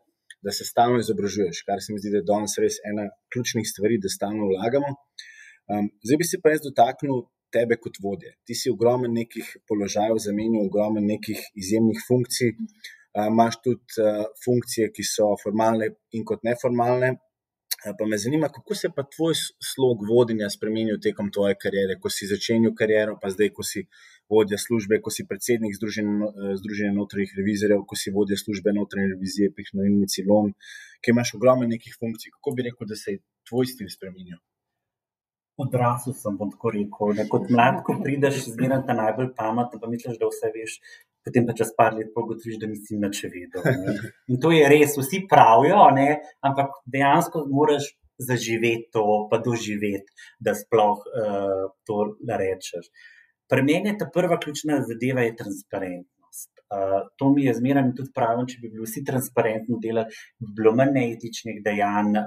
da se stalno izobražuješ, kar se mi zdi, da je danes res ena ključnih stvari, da stalno vlagamo. Zdaj bi se pa jaz dotaknil tebe kot vodje. Ti si ogromen nekih položajev zamenil, ogromen nekih izjemnih funkcij. Imaš tudi funkcije, ki so formalne in kot neformalne. Pa me zanima, kako se pa tvoj slog vodenja spremenil tekom tvoje kariere, ko si začenil kariero, pa zdaj, ko si vodja službe, ko si predsednik Združenja notranjih revizorjev, ko si vodja službe notranje revizije pri Hranilnici Lom, ki imaš ogromen nekih funkcij. Kako bi rekel, da se je tvoj stil spremenil? Odrasel sem, bom tako rekel. Kot mlad, ko prideš, zmeraj ta najbolj pametno, pa misliš, da vse veš, potem pa čez par let ugotoviš, da nisi nič vedel. Ne? In to je res, vsi pravijo, ne? Ampak dejansko moraš zaživeti to, pa doživeti, da sploh to rečeš. Pri meni je ta prva ključna zadeva je transparentnost. To mi je zmeraj tudi pravim, če bi bili vsi transparentno delali, bi bilo manj neetičnih dejanj,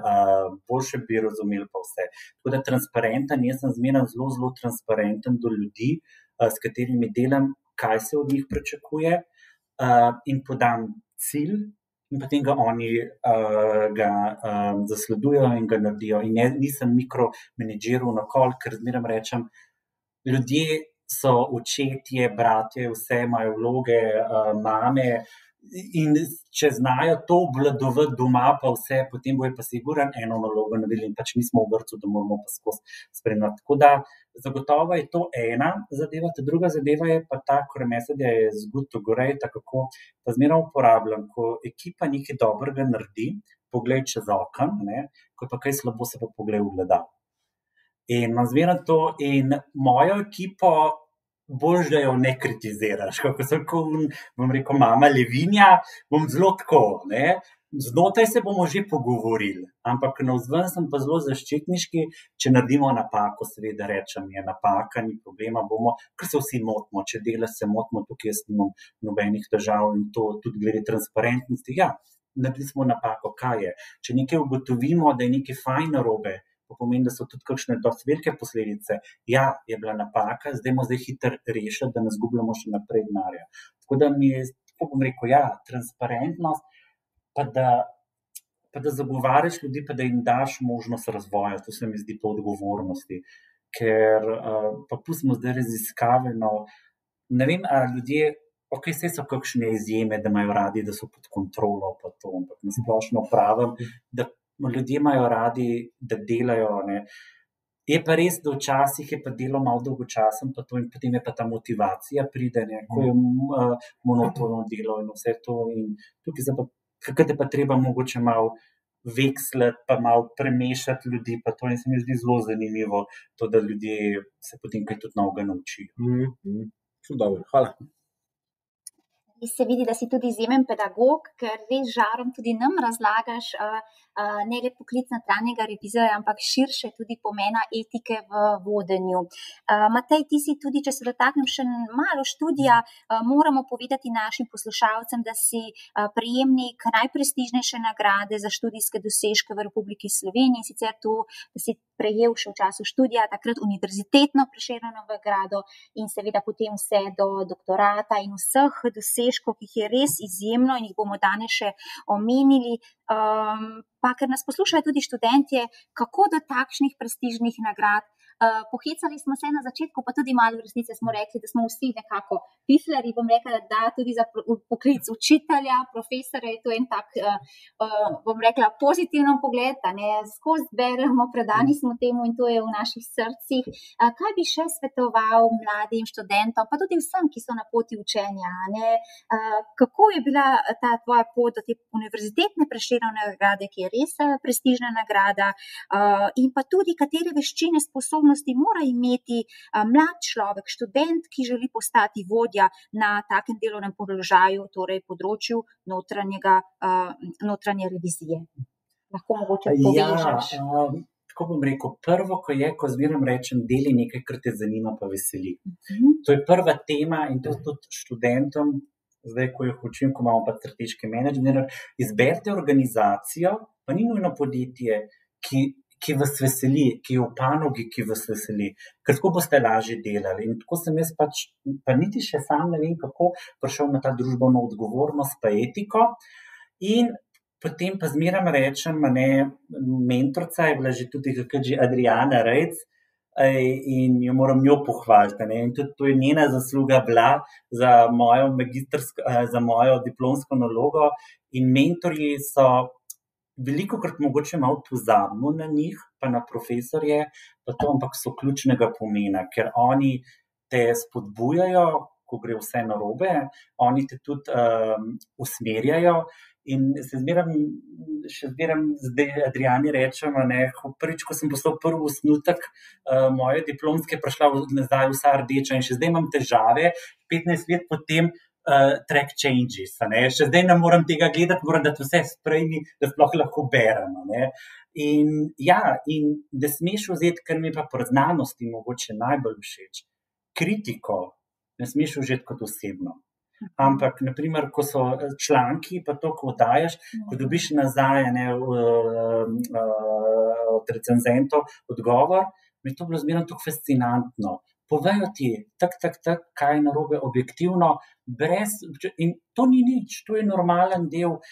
boljše bi razumeli pa vse. Tako da transparenten, jaz sem zmeraj zelo, zelo transparenten do ljudi, s katerimi delam, kaj se od njih pričakuje, in podam cilj, in potem ga oni zasledujejo in ga naredijo. In nisem mikromenedžerov na kol, ker zmeraj rečem, ljudje so očetje, bratje, vse imajo vloge, mame, in če znajo to obvladovati doma, pa vse, potem bojo pa sigurno eno nalogo naredili in pač nismo v vrtu, da moramo pa skozi spremljati. Tako da zagotovo je to ena zadeva, ta druga zadeva je pa ta, ko remese, da je zgud to gorej, tako pa zmeraj uporabljam, ko ekipa nekaj dobrega naredi, poglej čez okno, ko pa kaj slabo se pa poglej v gledalo. In imam zmeraj to in mojo ekipo boš, da jo ne kritiziraš. Kako sem, bom rekel, mama Levinja, bom zelo tako, ne. Znotraj se bomo že pogovorili, ampak navzven sem pa zelo zaščitniški, če naredimo napako, seveda rečem, je napaka, ni problema, ker se vsi motimo, če delaš se motimo, tukaj jaz nimam nobenih težav in to tudi glede transparentnosti. Ja, naredili smo napako, kaj je. Če nekaj ugotovimo, da je nekaj fajn narobe, to pomeni, da so tudi kakšne dosti velike posledice. Ja, je bila napaka, zdaj hitro rešiti, da ne zgubljamo še naprej denarja. Tako da mi je, tako bom rekel, ja, transparentnost, pa da zagovarjaš ljudi, pa da jim daš možnost razvoja, to se mi zdi po odgovornosti. Ker pa pustimo zdaj raziskave, no, ne vem, a ljudje, ok, vse so kakšne izjeme, da imajo radi, da so pod kontrolo, pa to, ampak na splošno pravim, da ljudje imajo radi, da delajo. Ne. Je pa res, da včasih je pa delo malo dolgočasen, pa to in potem je pa ta motivacija pride, ne, ko je monotono delo in vse to. In tukaj kakrat je pa treba mogoče malo vekslati, pa malo premešati ljudi, pa to in se mi zdi zelo zanimivo, to, da ljudje se potem kaj tudi novega naučijo. Dobro, hvala. Se vidi, da si tudi izjemen pedagog, ker res žarom tudi nam razlagaš ne le poklic notranjega revizorja, ampak širše tudi pomena etike v vodenju. Matej, ti si tudi, če se dotaknem še malo študija, moramo povedati našim poslušalcem, da si prejemnik najprestižnejše nagrade za študijske dosežke v Republiki Sloveniji, sicer to, da si prejel še v času študija, takrat univerzitetno Prešernovo nagrado in seveda potem vse do doktorata in vseh dosežkov, ki jih je res izjemno in jih bomo danes še omenili. Pa ker nas poslušajo tudi študentje, kako do takšnih prestižnih nagrad. Pohecali smo se na začetku, pa tudi malo v resnici smo rekli, da smo vsi nekako piflari, bom rekla, da tudi za poklic učitelja, profesora je to en tak, bom rekla, pozitiven pogled, skozi beremo, predani smo temu in to je v naših srcih. Kaj bi še svetoval mladim študentom, pa tudi vsem, ki so na poti učenja, kako je bila ta tvoja pot do te univerzitetne Prešernove nagrade, ki je res prestižna nagrada, in pa tudi katere veščine, sposobnosti sposobnosti mora imeti mlad človek, študent, ki želi postati vodja na takem delovnem položaju, torej področju notranje revizije. Lahko mogoče povežeš. Tako bom rekel, prvo, ko zmeraj rečem, deli nekaj, kar te zanima, pa veseli. To je prva tema in to tudi študentom, zdaj, ko jih učim, ko imamo pa strateški menedžment, izberite organizacijo, pa ni nujno podjetje, ki vas veseli, ki je v panogi, ki vas veseli, ker tako boste lažje delali. In tako sem jaz pač, pa niti še sam ne vem, kako prišel na ta družbeno odgovornost pa etiko. In potem pa zmeraj rečem, mentorca je bila že tudi Adriana Rejc, in jo moram njo pohvaliti. In tudi to je njena zasluga bila za mojo diplomsko nalogo. In mentorji so velikokrat mogoče malo pozabimo na njih, pa na profesorje, pa to, ampak so ključnega pomena, ker oni te spodbujajo, ko gre vse narobe, oni te tudi usmerjajo. In se zmeraj zdaj Adriani rečem, prvič, ko sem poslal prvi osnutek moje diplomske, prišla nazaj vsa rdeča in še zdaj imam težave, 15 let potem track changes, še zdaj ne moram tega gledati, moram dati vse sprejmi, da sploh lahko berem. In da smeš vzeti, kar mi pa pri znanosti mogoče najbolj všeč, kritiko ne smeš vzeti kot osebno. Ampak, naprimer, ko so članki, pa to, ko dajes, ko dobiš nazaj od recenzentov odgovor, mi je to bilo zmeraj tako fascinantno. Povejo ti, kaj je narobe objektivno, in to ni nič, to je normalen del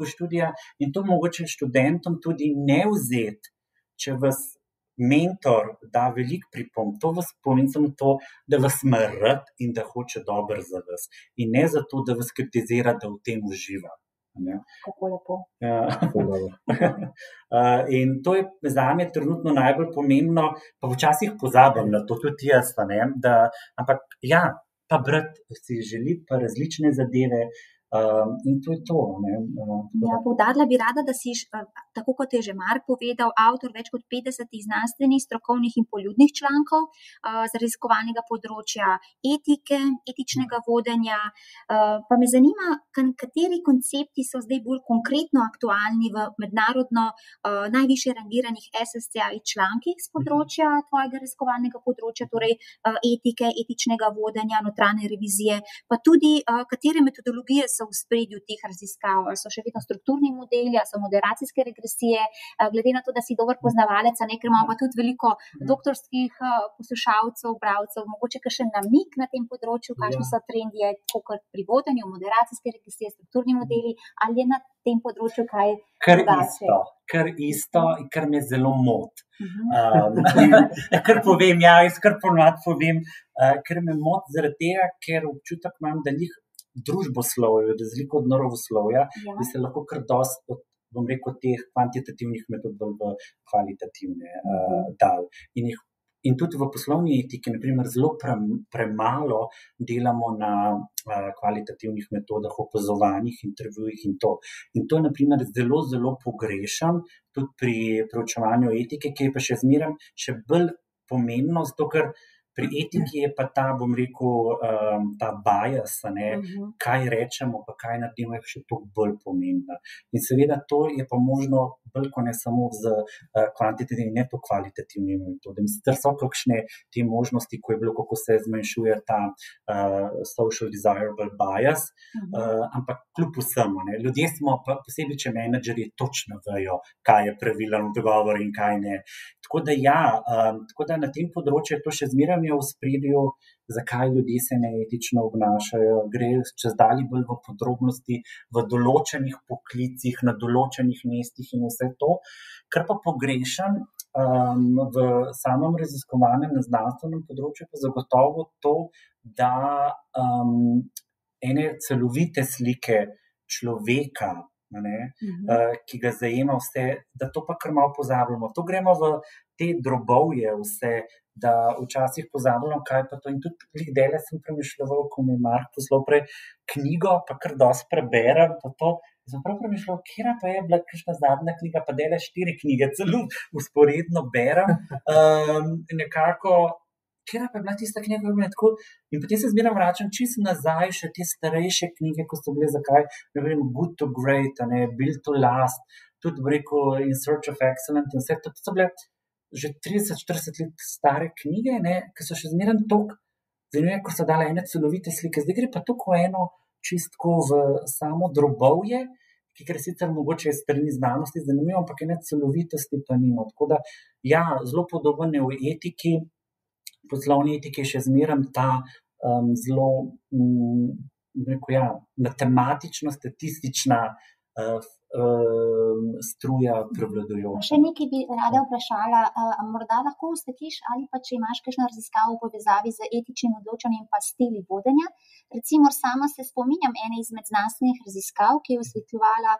študija in to mogoče študentom tudi ne vzeti, če vas mentor da veliko pripomb, to vas pomeni samo to, da vas ima rad in da hoče dobro za vas. In ne zato, da vas kritizira, da v tem uživa. Kako lepo. In to je zame trenutno najbolj pomembno, pa včasih pozabim na to tudi jaz, ampak pa brati si želi pa različne zadeve. In to je to. Poudarila bi rada, da si, tako kot je že Mark povedal, avtor več kot 50 znanstvenih, strokovnih in poljudnih člankov z raziskovalnega področja etike, etičnega vodenja. Pa me zanima, kateri koncepti so zdaj bolj konkretno aktualni v mednarodno najvišje rangiranih SSCI člankih z področja tvojega raziskovalnega področja, torej etike, etičnega vodenja, notranje revizije, pa tudi katere metodologije so v spredju teh raziskav, so še vedno strukturni modeli, so moderacijske regresije, glede na to, da si dober poznavalec, ker imamo pa tudi veliko doktorskih poslušalcev, bralcev, mogoče kakšen namig na tem področju, kakšni so trendi, kot pri vodenju, moderacijske regresije, strukturni modeli, ali je na tem področju kaj drugače? Kar isto, kar me zelo moti. Kar povem, jaz kar ponovadi povem, ker me moti zaradi tega, ker občutek imam, da njih družboslovje, razliko od naravoslovja, bi se lahko kar dosti od, bom rekel, teh kvantitativnih metod v kvalitativne dal. In tudi v poslovni etiki, naprimer, zelo premalo delamo na kvalitativnih metodah, opazovanjih, intervjujih in to. In to, naprimer, zelo, zelo pogrešam tudi pri preučevanju etike, ki je pa še zmeraj še bolj pomembno, zato ker pri etiki je pa ta, bom rekel, ta bias, kaj rečemo, pa kaj naredimo, je še toliko bolj pomembno. In seveda to je pa možno bolj, ko ne samo z kvantitativnimi, ne to kvalitativnimi metodami. Sicer so kakšne te možnosti, ko je bilo, kako se zmanjšuje ta social desirable bias, ampak kljub vsemu, ljudje smo, pa posebej, če menedžerji točno vejo, kaj je pravilen odgovor in kaj ne. Tako da na tem področju to še zmeraj je v spredju, zakaj ljudje se neetično obnašajo, gre čezdalje bolj v podrobnosti, v določenih poklicih, na določenih mestih in vse to. Kar pa pogrešam v samem raziskovanem na znanstvenem področju, pa zagotovo to, da ene celovite slike človeka, ki ga zajema vse, da to pa kar malo pozabljamo. To gremo v te drobovje vse, da včasih pozabljamo, kaj pa to. In tudi dele sem premišljal, ko mi je Mark poslal prej knjigo, pa kar dosti preberem, pa to Sem prav premišljal, kera pa je bila kakšna zadnja knjiga, pa dela 4 knjige, celo usporedno berem. Nekako, kera pa je bila tista knjiga, ki je bila tako. In potem se zmeraj vračam čisto nazaj, še te starejše knjige, ko so bile zakaj, ne vem, Good to Great, Build to Last, tudi rekel In Search of Excellence in vse to so bile že 30-40 let stare knjige, ki so še zmeraj toliko zanimive, ko so dale ene celovite slike. Zdaj gre pa tako eno čistko v samo drobovje, ki gre sicer mogoče iz strani znanosti zanimivo, ampak ene celovitosti pa nima. Tako da, ja, zelo podoben je v etiki, poslovni etiki še zmeraj ta zelo, rekel, ja, matematično-statistična struja prevladujoča. Še nekaj bi rada vprašala, morda lahko osvetliš ali pa če imaš kakšno raziskavo v povezavi z etičnim odločanjem pa stili vodenja. Recimo sama se spominjam ene izmed znanstvenih raziskav, ki je osvetljevala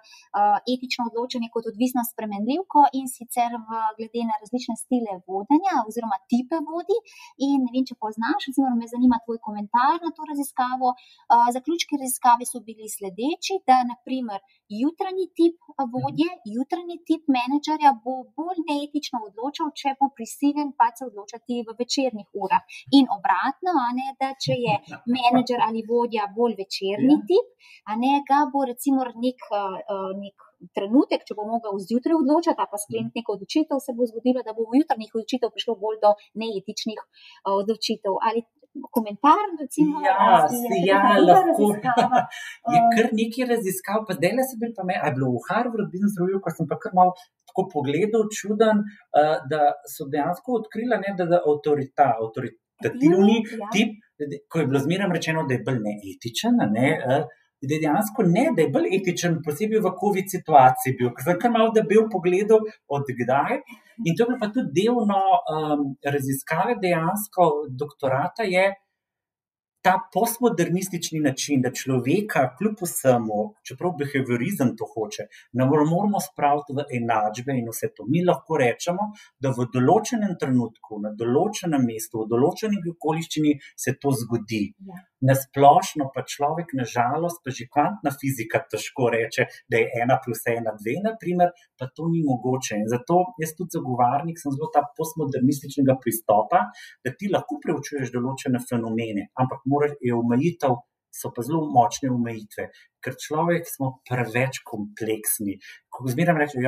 etično odločanje kot odvisno spremenljivko in sicer glede na različne stile vodenja oziroma tipe vodij. In ne vem, če poznaš, oziroma me zanima tvoj komentar na to raziskavo. Zaključki raziskave so bili sledeči, da na primer jutranji tip vodje, jutranji tip menedžerja bo bolj neetično odločal, če bo prisiljen pač se odločati v večernih urah. In obratno, da če je menedžer ali vodja bolj večerni tip, ga bo recimo nek trenutek, če bo mogel zjutraj odločati, pa skleniti neko odločitev, se bo zgodilo, da bo v jutranjih odločitev prišlo bolj do neetičnih odločitev. Ali komentar, recimo? Ja, lahko. Je kar nekaj raziskav, pa zdaj se bi pa je bilo v Harvard Business Review, ko sem pa kar malo tako pogledal čuden, da so dejansko odkrila, da avtoritativni tip, ko je bilo zmeraj rečeno, da je bolj neetičen, da je dejansko da je bolj etičen, posebej v COVID situaciji bil, ker sem kar malo da bil pogledal od kdaj. In to je bilo pa tudi delno raziskave dejansko doktorata je ta postmodernistični način, da človeka kljub vsemu, čeprav behaviorizem to hoče, ne moramo spraviti v enačbe in vse to. Mi lahko rečemo, da v določenem trenutku, na določenem mestu, v določenih okoliščini se to zgodi. Ja. Nasplošno pa človek, na žalost, pa že kvantna fizika težko reče, da je 1 + 1 = 2, na primer, pa to ni mogoče. In zato jaz tudi zagovarnik sem zelo ta postmodernističnega pristopa, da ti lahko preučuješ določene fenomene, ampak je omejitev, so pa zelo močne omejitve, ker človek smo preveč kompleksni. Ko zmeraj rečem,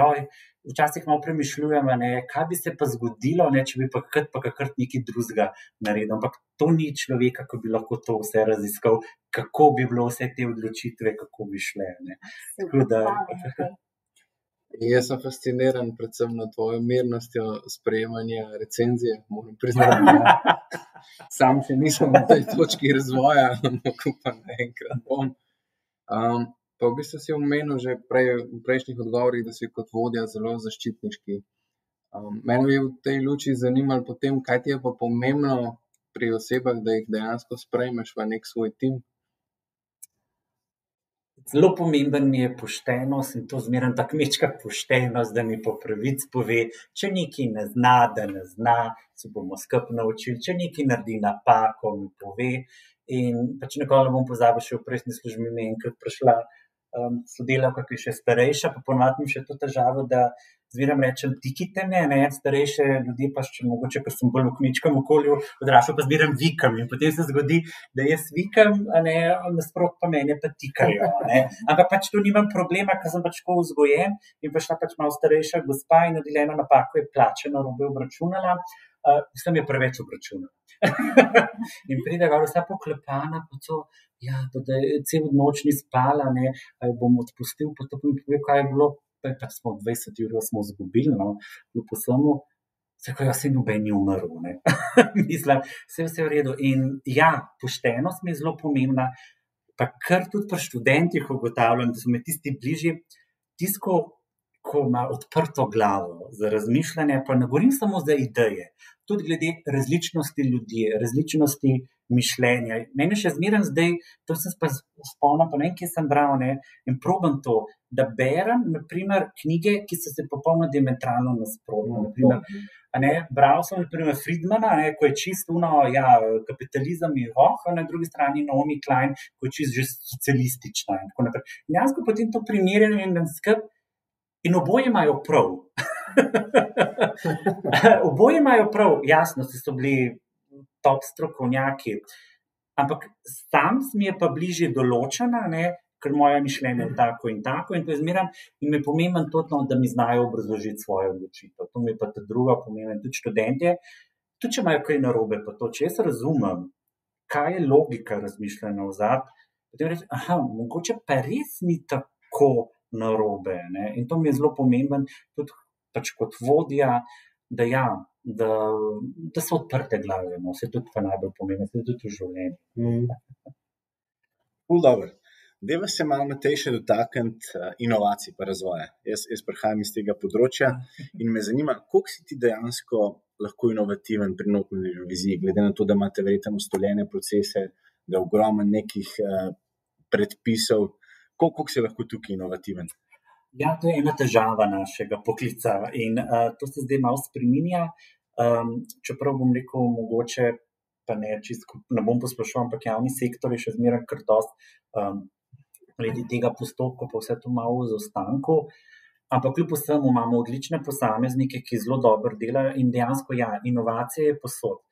včasih malo premišljujem, kaj bi se pa zgodilo, če bi pa kakrat nekaj drugega naredil, ampak to ni človeka, ki bi lahko to vse raziskal, kako bi bilo vse te odločitve, kako bi šle. Tako da... Jaz sem fasciniran predvsem na tvojo mirnostjo sprejemanja recenzije, moram priznati, sam še nisem na tej točki razvoja, ampak upam, da enkrat bom. Pa v bistvu si omenil že v prejšnjih odgovorih, da si kot vodja zelo zaščitniški. Mene bi v tej luči zanimalo potem, kaj ti je pa pomembno pri osebah, da jih dejansko sprejmeš v nek svoj tim. Zelo pomemben mi je poštenost in to zmeraj ta kmečka poštenost, da mi po pravic pove, če nekaj ne zna, da ne zna, se bomo skupaj naučili, če nekaj naredi napako, mi pove. In pač nikoli ne bom pozabil, še v prejšnji službi mi je enkrat prišla sodelavka, ki je še starejša, pa ponovadi mi še to težavo, da zmeraj rečem, tikite me, starejše ljudi pa še mogoče, ker sem bolj v kmečkem okolju odraščal, pa zmeraj vikam in potem se zgodi, da jaz vikam, nasprot pa mene pa tikajo. Ampak pač tu nimam problema, ker sem pač tako vzgojen in pa šla pač malo starejša gospa in naredila eno napako, je plačeno robe obračunala, sem je preveč obračunala. In pride gor vsa poklepana, pa to, da je cel noč ni spala, bom odpustil, pa to pa mi pove, kaj je bilo. Pa smo 20 ur smo zgubili, po vsemu, se noben ni umrl. Mislim, vse v redu. In poštenost mi je zelo pomembna, pa kar tudi pri študentih ugotavljam, da so me tisti bližji, tisto, ko ima odprto glavo za razmišljanje, pa ne govorim samo za ideje, tudi glede različnosti ljudi, različnosti mišljenja. Meni še zmeraj zdaj, to sem pa spomnil, pa ne vem, kje sem bral, ne, in probam to, da berem, naprimer, knjige, ki so se popolnoma diametralno nasprotne. Naprimer, bral sem, naprimer, Friedmana, ko je čisto kapitalizem in na drugi strani Naomi Klein, ko je čisto že socialistična in tako naprej. In dejansko potem to primerjam in oboje imajo prav. Oboje imajo prav, jasno, so bili top strokovnjaki, ampak sam mi je pa bližje določena, ker moje mišljenje je tako in to je zmeraj in me pomembno tudi, da mi znajo obrazložiti svojo odločitev. To mi je pa ta druga pomembna. Tudi študentje, tudi če imajo kaj narobe, pa to, če jaz razumem, kaj je logika razmišljanja vzad, potem rečem, mogoče pa res ni tako narobe. In to mi je zelo pomembno, tudi pač kot vodja, da so odprte glave, se tudi pa najbolj pomembno, se tudi v življenju. Dobro. Deva se malo, Matej, še dotakniti inovacij pa razvoja. Jaz prihajam iz tega področja in me zanima, koliko si ti dejansko lahko inovativen pri notranji reviziji, glede na to, da imate verjetno ustoljene procese, da je ogromno nekih predpisov, koliko si lahko tukaj inovativen? Ja, to je ena težava našega poklica in to se zdaj malo spreminja, čeprav bom rekel, mogoče pa ne bom posplošil, ampak javni sektor je še zmeraj kar dosti glede tega postopka, pa vse to malo v zaostanku, ampak kljub vsemu imamo odlične posameznike, ki zelo dobro delajo in dejansko inovacije je posod.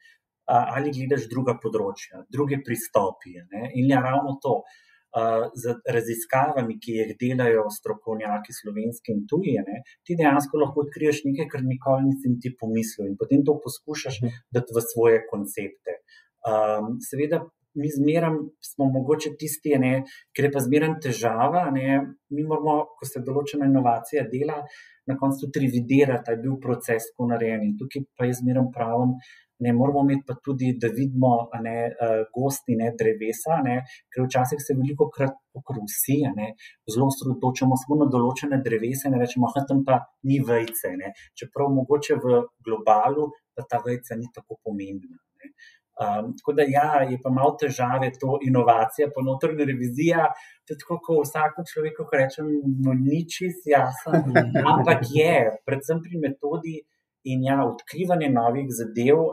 Ali gledaš druga področja, druge pristopi, in ravno to, z raziskavami, ki jih delajo strokovnjaki slovenski in tuji, ti dejansko lahko odkriješ nekaj, kar nikoli nisem ti pomislil in potem to poskušaš dati v svoje koncepte. Seveda, mi zmeraj smo mogoče tisti, ker je pa zmeraj težava, mi moramo, ko se določena inovacija dela, na koncu tudi revidirati, da je bil proces tako narejen in tukaj pa jaz zmeraj pravim, moramo imeti pa tudi, da vidimo gosti, drevesa, ker včasih se veliko krat vsi zelo osredotočamo samo na določene drevesa in rečemo, tam pa ni vejce, čeprav mogoče v globalu pa ta vejca ni tako pomembna. Tako da je pa malo težave to inovacija, pa notranja revizija, tako kot vsako človeku, ko rečem, ni čisto jasen, ampak predvsem pri metodi in odkrivanje novih zadev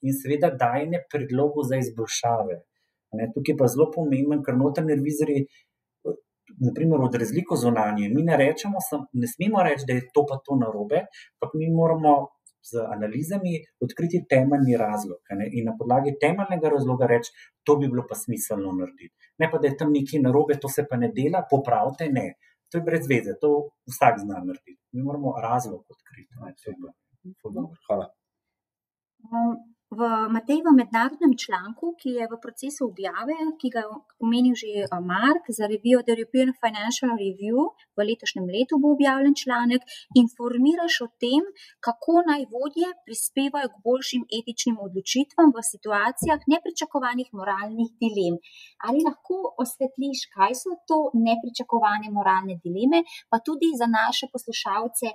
in seveda dajanje predlogov za izboljšave. Tukaj je pa zelo pomemben, ker notranji revizorji, naprimer od razliko zunanje, mi ne smemo reči, da je to pa to narobe, ampak mi moramo z analizami odkriti temeljni razlog in na podlagi temeljnega razloga reči, to bi bilo pa smiselno narediti. Ne pa, da je tam nekaj narobe, to se pa ne dela, popravite, ne. To je brez veze, to vsak zna narediti. Mi moramo razlog odkriti. Hvala. Matej, v mednarodnem članku, ki je v procesu objave, ki ga je omenil že Mark, za revijo The European Financial Review, v letošnjem letu bo objavljen članek, informiraš o tem, kako naj vodje prispevajo k boljšim etičnim odločitvam v situacijah nepričakovanih moralnih dilem. Ali lahko osvetliš, kaj so to nepričakovane moralne dileme, pa tudi za naše poslušalce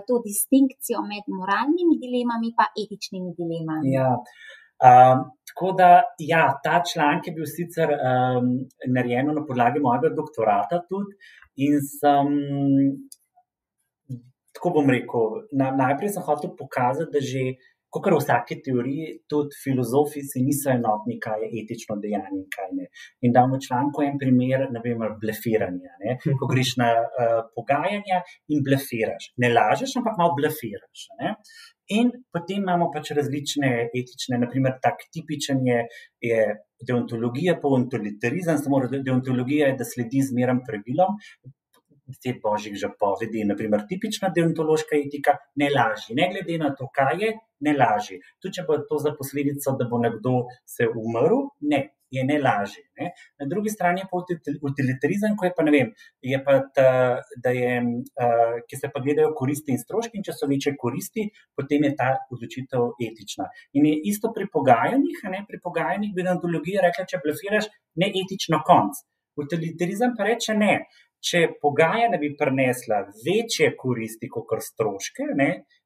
to distinkcijo med moralnimi dilemami pa etičnimi dilemami? Tako da, ta članek je bil sicer narejen na podlagi mojega doktorata tudi in sem, tako bom rekel, najprej sem hotel pokazati, da že, kakor v vsaki teoriji, tudi filozofi si niso enotni, kaj je etično dejanje in kaj ne. In dam v članku en primer, naprimer, blefiranja, ko greš na pogajanja in blefiraš. Ne lažeš, ampak malo blefiraš, In potem imamo pač različne etične, naprimer, tak tipičen je deontologija, pa utilitarizem, samo deontologija je, da sledi zmeram pravilom, 10 božjih zapovedi, naprimer, tipična deontološka etika, ne laži. Ne glede na to, kaj je, ne laži. Tudi če bo to za posledico, da bo nekdo se umrl, je ne laži. Na drugi strani je pa utilitarizem, ko je pa, je pa ki se pa gledajo koristi in stroški in če so večje koristi, potem je ta odločitev etična. In je isto pri pogajanjih, pri pogajanjih bi deontologija rekla, če blefiraš, ne etično konc. Utilitarizem pa reče ne. če pogajanja bi prinesla večje koristi kot stroške,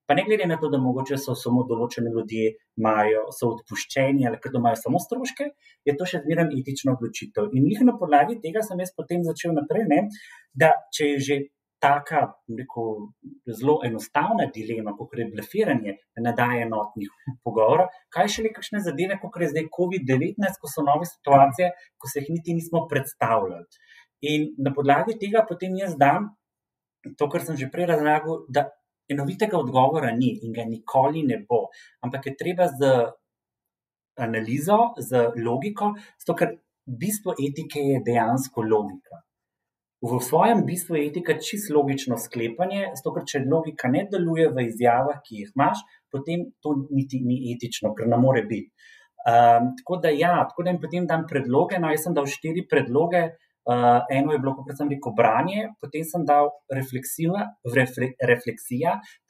pa ne glede na to, da mogoče so samo določeni ljudje so odpuščeni ali da imajo samo stroške, je to še zmeraj etična odločitev. In jih na podlagi tega sem jaz potem začel naprej, da če je že taka, zelo enostavna dilema, kot je blefiranje, da ne daje enotnih pogovorov, kaj še le kakšne zadeve, kot je zdaj COVID-19, ko so nove situacije, ko se jih niti nismo predstavljali. In na podlagi tega potem jaz dam to, kar sem že prej razlagal, da enovitega odgovora ni in ga nikoli ne bo, ampak je treba z analizo, z logiko, zato ker bistvo etike je dejansko logika. V svojem bistvu je etika čisto logično sklepanje, zato ker če logika ne deluje v izjavah, ki jih imaš, potem to niti ni etično, ker ne more biti. Tako da jim potem dam predloge, jaz sem dal 4 predloge. Eno je bilo, kot sem rekel, branje, potem sem dal refleksija,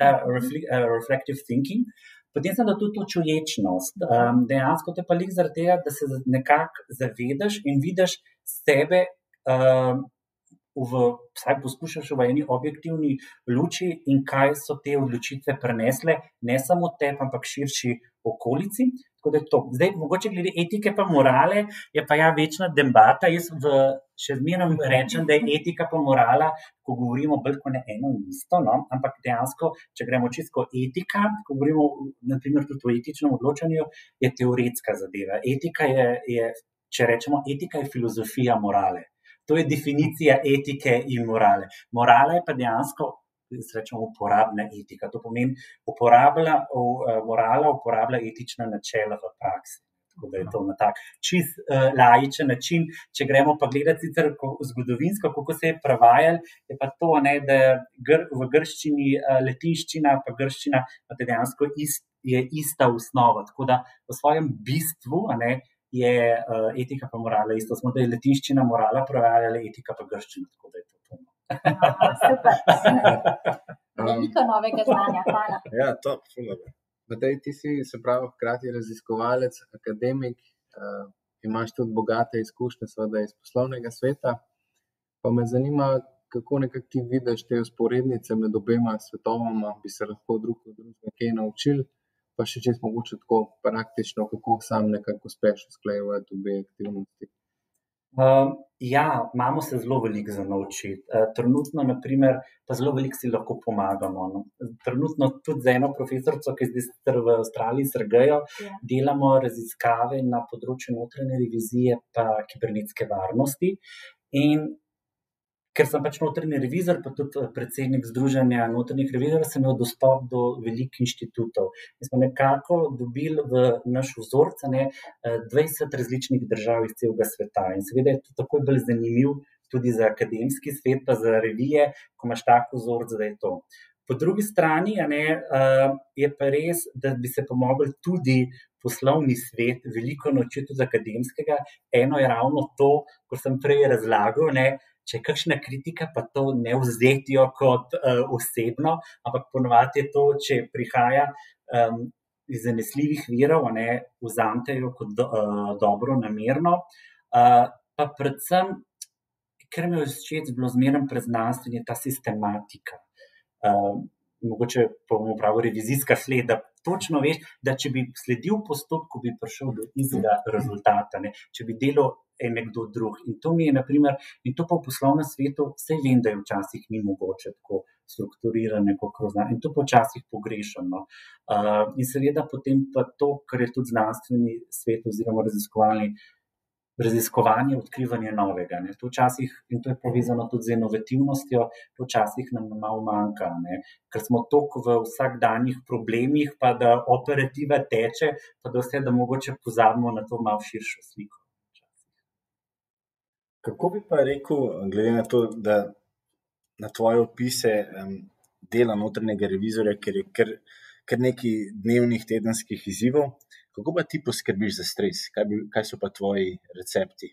ta reflective thinking, potem sem dal tudi čuječnost. Dejansko te pa lik zaradi tega, da se nekako zavedaš in vidiš sebe, vsaj poskušaš v eni objektivni luči in kaj so te odločitve prenesle, ne samo tebi, ampak širši okolici. Tako da je to. Zdaj, mogoče glede etike pa morale, je pa večna debata. Jaz še zmeraj rečem, da je etika pa morala, ko govorimo bolj kot ne eno in isto, ampak dejansko, če gremo čisto etika, ko govorimo naprimer tudi o etičnem odločanju, je teoretska zadeva. Etika je, če rečemo, etika je filozofija morale. To je definicija etike in morale. Morala je pa dejansko, rečemo, uporabna etika. To pomeni, morala uporablja etična načela v praksi. Tako da je to na tak čist laičen način. Če gremo pa gledati sicer zgodovinsko, kako se je prevajal, je pa to, da v grščini, latinščina pa grščina dejansko je ista osnova. Tako da v svojem bistvu, je etika pa morala isto. Smo, da je latinščina morala prevajala, etika pa grščina. Tako da je to. Super. Veliko novega znanja, hvala. Ja, to, fulano. Matej, ti si, se pravi, hkrati raziskovalec, akademik, imaš tudi bogate izkušnje, seveda iz poslovnega sveta. Pa me zanima, kako nekako ti vidiš te usporednice med obema svetovama, bi se lahko drug od drugega kaj naučili, pa še čez mogoče tako praktično, kako sam nekako uspeš usklajevati obe aktivnosti. Imamo se zelo veliko za naučiti. Trenutno, naprimer, pa zelo veliko si lahko pomagamo. Trenutno tudi za eno profesorico, ki je zdaj v Avstraliji, Sergejo, delamo raziskave na področju notranje revizije pa kibernetske varnosti. In ker sem pač notranji revizor, pa tudi predsednik Združenja notranjih revizorjev, sem imel dostop do velikih inštitutov. Mi smo nekako dobili v naš vzorec 20 različnih držav iz celega sveta. In seveda je to takoj bolj zanimiv tudi za akademski svet, pa za revije, ko imaš tako vzorec, da je to. Po drugi strani je pa res, da bi se pomogli tudi poslovni svet veliko naučiti od akademskega. Eno je ravno to, kot sem prej razlagal, če je kakšna kritika, pa to ne vzeti kot osebno, ampak ponovadi je to, če prihaja iz zanesljivih virov, vzamete jo kot dobro namerno. Pa predvsem, ker mi je všeč bilo zmeraj preznanstveno, je ta sistematika. Mogoče pa bomo pravili revizijska sled, da točno veš, da če bi sledil postopku, bi prišel do istega rezultata, če bi delal nekdo drug. In to mi je, naprimer, in to pa v poslovnem svetu, vse vem, da je včasih ni mogoče tako strukturirane, in to pa včasih pogrešam. In seveda potem pa to, kar je tudi znanstveni svet oziroma raziskovanje, odkrivanje novega. To včasih, in to je povezano tudi z inovativnostjo, to včasih nam malo manjka, ker smo toliko v vsakdanjih problemih, pa da operativa teče, pa da vse, da mogoče pozabimo na to malo širšo sliko. Kako bi pa rekel, glede na to, da na tvoje opise dela notranjega revizorja, ker je kar nekaj dnevnih, tedenskih izzivov, kako pa ti poskrbiš za stres? Kaj so pa tvoji recepti?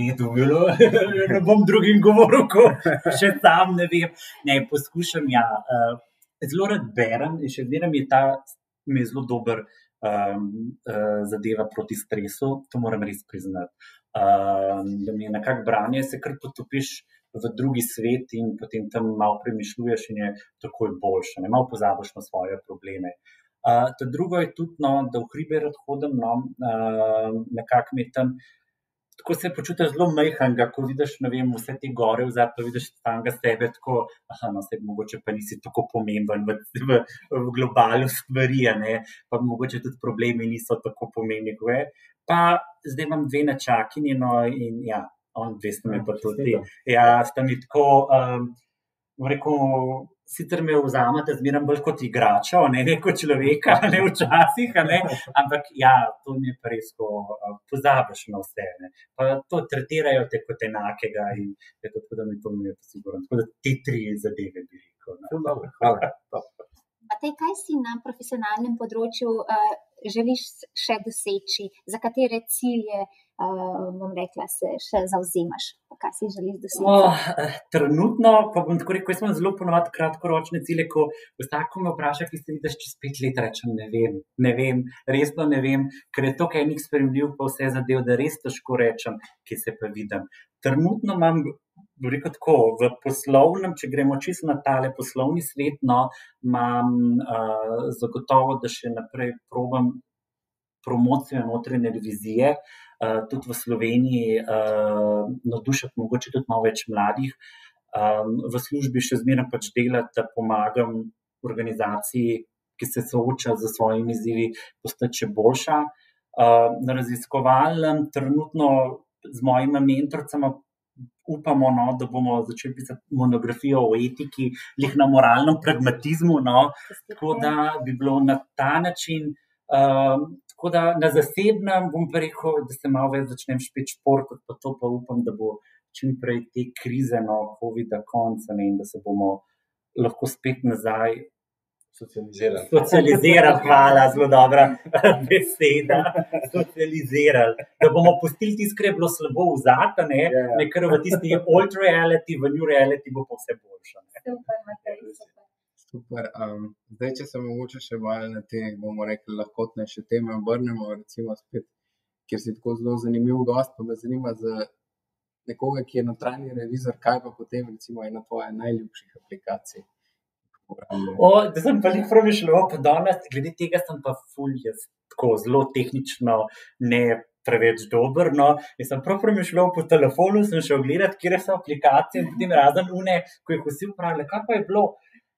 Ne bom drugim govoril, ko še sam ne vem. Ne, poskušam, zelo rad berem in še zmeraj mi je zelo dober zadeva proti stresu, to moram res priznati. Da mi je nekako branje, se kar potopiš v drugi svet in potem tam malo premišljuješ in je takoj boljše, ne malo pozabiš na svoje probleme. To drugo je tudi, no, da v hribe rad hodim, no, nekako mi tam, tako se počutiš zelo majhnega, ko vidiš, ne vem, vse te gore vzad, pa vidiš samega sebe tako, no, se mogoče pa nisi tako pomemben v globalu stvari, ne, pa mogoče tudi problemi niso tako pomembni, kot je. Pa zdaj imam 2 nečakinji, no, in ja, on 2 sta mi pa tudi, ja, sta mi tako, rekel, sicer me vzamete zmeraj bolj kot igračo, ne kot človeka, ne včasih, ne, ampak ja, to mi je pa res, ko pozabiš na vse, ne, pa to tretirajo te kot enakega in je to tako, da mi to mi je sigurno, tako da te 3 zadeve bi rekel. Dobro, hvala. Matej, kaj si na profesionalnem področju želiš še doseči, za katere cilje, bom rekla, se še zavzemaš, pa kaj si želiš doseči? Trenutno, pa bom tako rekel, jaz imam zelo ponovadi kratkoročne cilje, ko vsako me vpraša, ki se vidiš čez 5 let, rečem, ne vem, resno ne vem, ker je toliko enih spremljiv pa vse zadev, da res težko rečem, ki se pa vidim. Trenutno imam, bi rekel tako, v poslovnem, če gremo čisto na tale poslovni svet, no, imam zagotovo, da še naprej probam promocijo notranje revizije, tudi v Sloveniji navdušiti mogoče tudi malo več mladih. V službi še zmeraj pač delati, da pomagam organizaciji, ki se sooča z svojimi izzivi, postati še boljša. Na raziskovalnem trenutno z mojima mentorcama upamo, no, da bomo začeli pisati monografijo o etiki, lih na moralnem pragmatizmu, no, tako da bi bilo na ta način, tako da na zasebnem bom pa rekel, da se malo več začnem špeti šport, pa to pa upam, da bo čim prej te krize, no, COVID-a konca, ne, in da se bomo lahko spet nazaj socializirali, hvala, zelo dobra beseda, socializirali, da bomo pustili tisto, kar je bilo slabo vzad, ne, nekaj v tisti old reality, v new reality bo pa vse boljše. Super, Matej, super. Super. Zdaj, če se mogoče še malo na te, bomo rekli, lahkotnejše teme obrnemo, recimo spet, kjer si tako zelo zanimiv gost, pa me zanima za nekoga, ki je notranji revizor, kaj pa potem recimo ena tvoja najljubših aplikacij? Da sem pa lih premišljal, pa danes, glede tega sem pa ful jaz tako zelo tehnično ne preveč dober, no, jaz sem prav premišljal po telefonu, sem šel gledati, kje so aplikacije in potem razen une, ko jih vsi upravljali, kaj pa je bilo.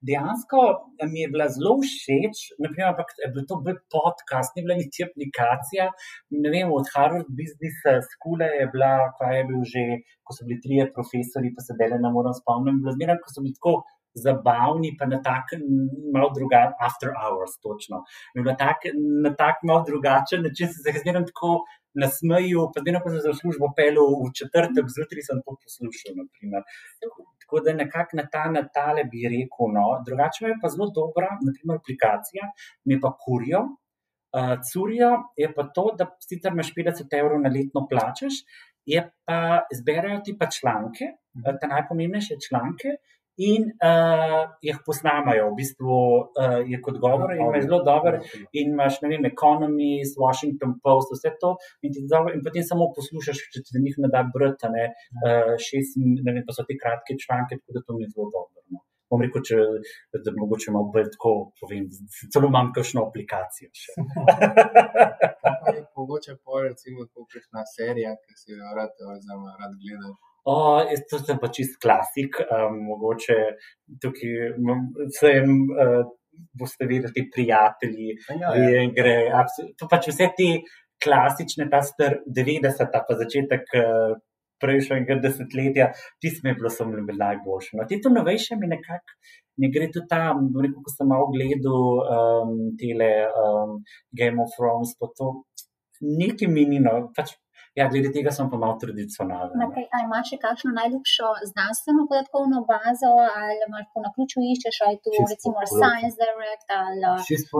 Dejansko mi je bila zelo všeč, naprimer, ampak je bil to bolj podcast, ni bila niti aplikacija, ne vem, od Harvard Business School je bila, kaj je bil že, ko so bili 3 profesori, pa se dele ne moram spomnim, bila zmeraj, ko so bili tako zabavni, pa na tak malo drugačen, after hours, točno. Na tak malo drugačen način se zmeraj tako nasmejal, pa zmeraj, ko sem za službo peljal v četrtek, zjutraj sem to poslušal, naprimer. Tako da nekako na tale bi rekel, no. Drugače je pa zelo dobra, naprimer aplikacija, mi je pa Curio. Curio je pa to, da sicer imaš 50 € na letno plačaš, je pa, zberajo ti pa članke, te najpomembnejše članke, in jih posnamajo, v bistvu je kot govor in je zelo dober in imaš, ne vem, Economist, Washington Post, vse to in potem samo poslušaš, če ti njih ne da brati, ne, 6, ne vem, pa so te kratke članke, tako da to mi je zelo dobro, no. Bom rekel, da mogoče malo bolj tako povem, celo imam kakšno aplikacijo še. Kaj pa je mogoče pol, recimo, kakšna serija, ki si jo rad gledaš? To sem pa čist klasik, mogoče tukaj boste videli ti prijatelji, to pač vse te klasične, ta star 90-ta pa začetek prejšnjega desetletja, tisto mi je bilo samo najboljše. No, te to novejše mi nekako ne gre tudi tam, rekel, ko sem malo gledal tele Game of Thrones, pa to nekaj minino, pač ja, glede tega sem pa malo tradicionalen. Matej, a imaš še kakšno najljubšo znanstveno podatkovno bazo, ali imaš po naključju iščeš, ali tu recimo Science Direct, ali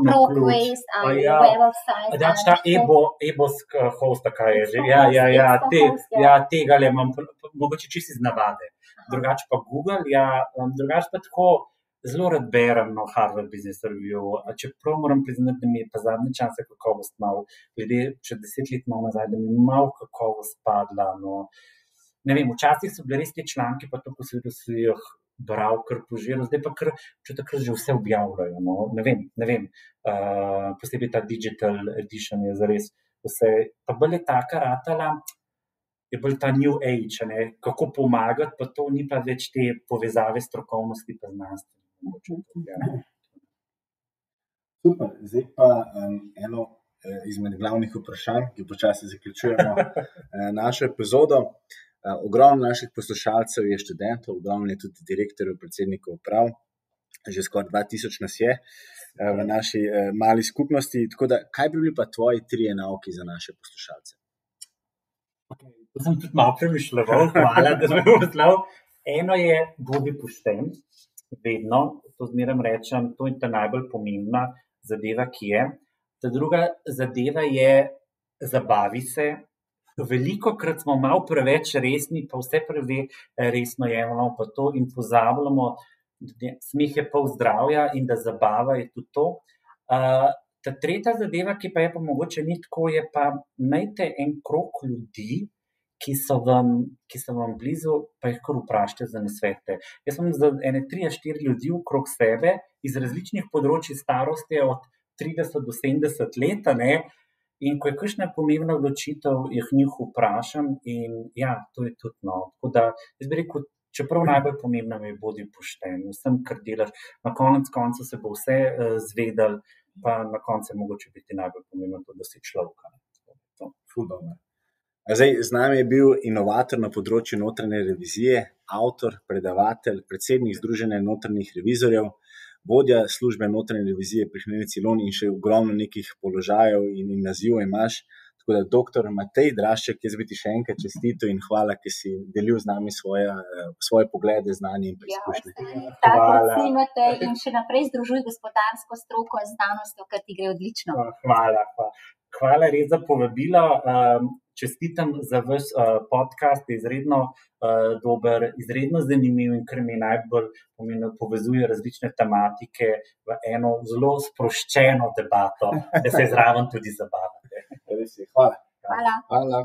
ProQuest, ali Web of Science. Da, ta e-bosk hosta, kaj je že. Ja, tega le imam, mogoče čisto iz navade. Drugače pa Google, ja, drugače pa tako, zelo rad berem Harvard Business Review, čeprav moram priznati, da mi je pa zadnje čase kakovost malo, glede čez 10 let malo nazaj, da mi je malo kakovost padla. Ne vem, včasih so bili res ti članki, pa to po svetu si jih bral, kar požiral, zdaj pa kar že vse objavljajo. Ne vem. Posebej ta digital edition je zares vse, pa bolj je taka ratala, je bolj ta new age, ne? Kako pomagati, pa to ni pa več te povezave strokovnosti pa znanstvenosti. Super, zdaj pa eno izmed glavnih vprašanj, ki počasi zaključujemo našo epizodo. Ogromno naših poslušalcev je študentov, ogromno je tudi direktorjev, predsednikov uprav, že skoraj 2000 nas je v naši mali skupnosti. Tako da, kaj bi bili pa tvoji 3 nauki za naše poslušalce? To sem tudi malo premišljal, hvala, da me poslal. Eno je, bodi pošten, vedno, to zmeraj rečem, to je ta najbolj pomembna zadeva, ki je. Ta druga zadeva je, zabavi se. Velikokrat smo malo preveč resni, pa vse resno jemljamo pa to in pozabljamo, da smeh je pol zdravja in da zabava je tudi to. Ta tretja zadeva, ki pa je pa mogoče ni tako, je pa imejte en krog ljudi, ki so vam blizu, pa jih kar vprašajte za nasvete. Jaz sem za ene 3-4 ljudi okrog sebe iz različnih področij starosti od 30 do 70 let, ne, in ko je kakšna pomembna odločitev, jih njih vprašam in ja, to je tudi Tako da, jaz bi rekel, čeprav najbolj pomembno je, bodi pošten, vsem, kar delaš, na koncu se bo vse zvedel, pa na koncu je mogoče biti najbolj pomembno to, da si človek. Ful dobro. Zdaj, z nami je bil inovator na področju notranje revizije, avtor, predavatelj, predsednik Združenja notranjih revizorjev, vodja službe notranje revizije pri Hmelnici Ilon in še ogromno nekih položajev in nazivov imaš. Tako da, doktor Matej Drašček, jaz bi ti še enkrat čestitil in hvala, ker si delil z nami svoje poglede, znanje in izkušnje. Tako si, Matej, in še naprej združuj gospodarsko stroko z znanostjo, ker ti gre odlično. Hvala res za povabilo. Čestitam za vaš podcast, je izredno dober, izredno zanimiv in kar mi najbolj povezuje različne tematike v eno zelo sproščeno debato, da se zraven tudi zabavate. Hvala. Hvala. Hvala.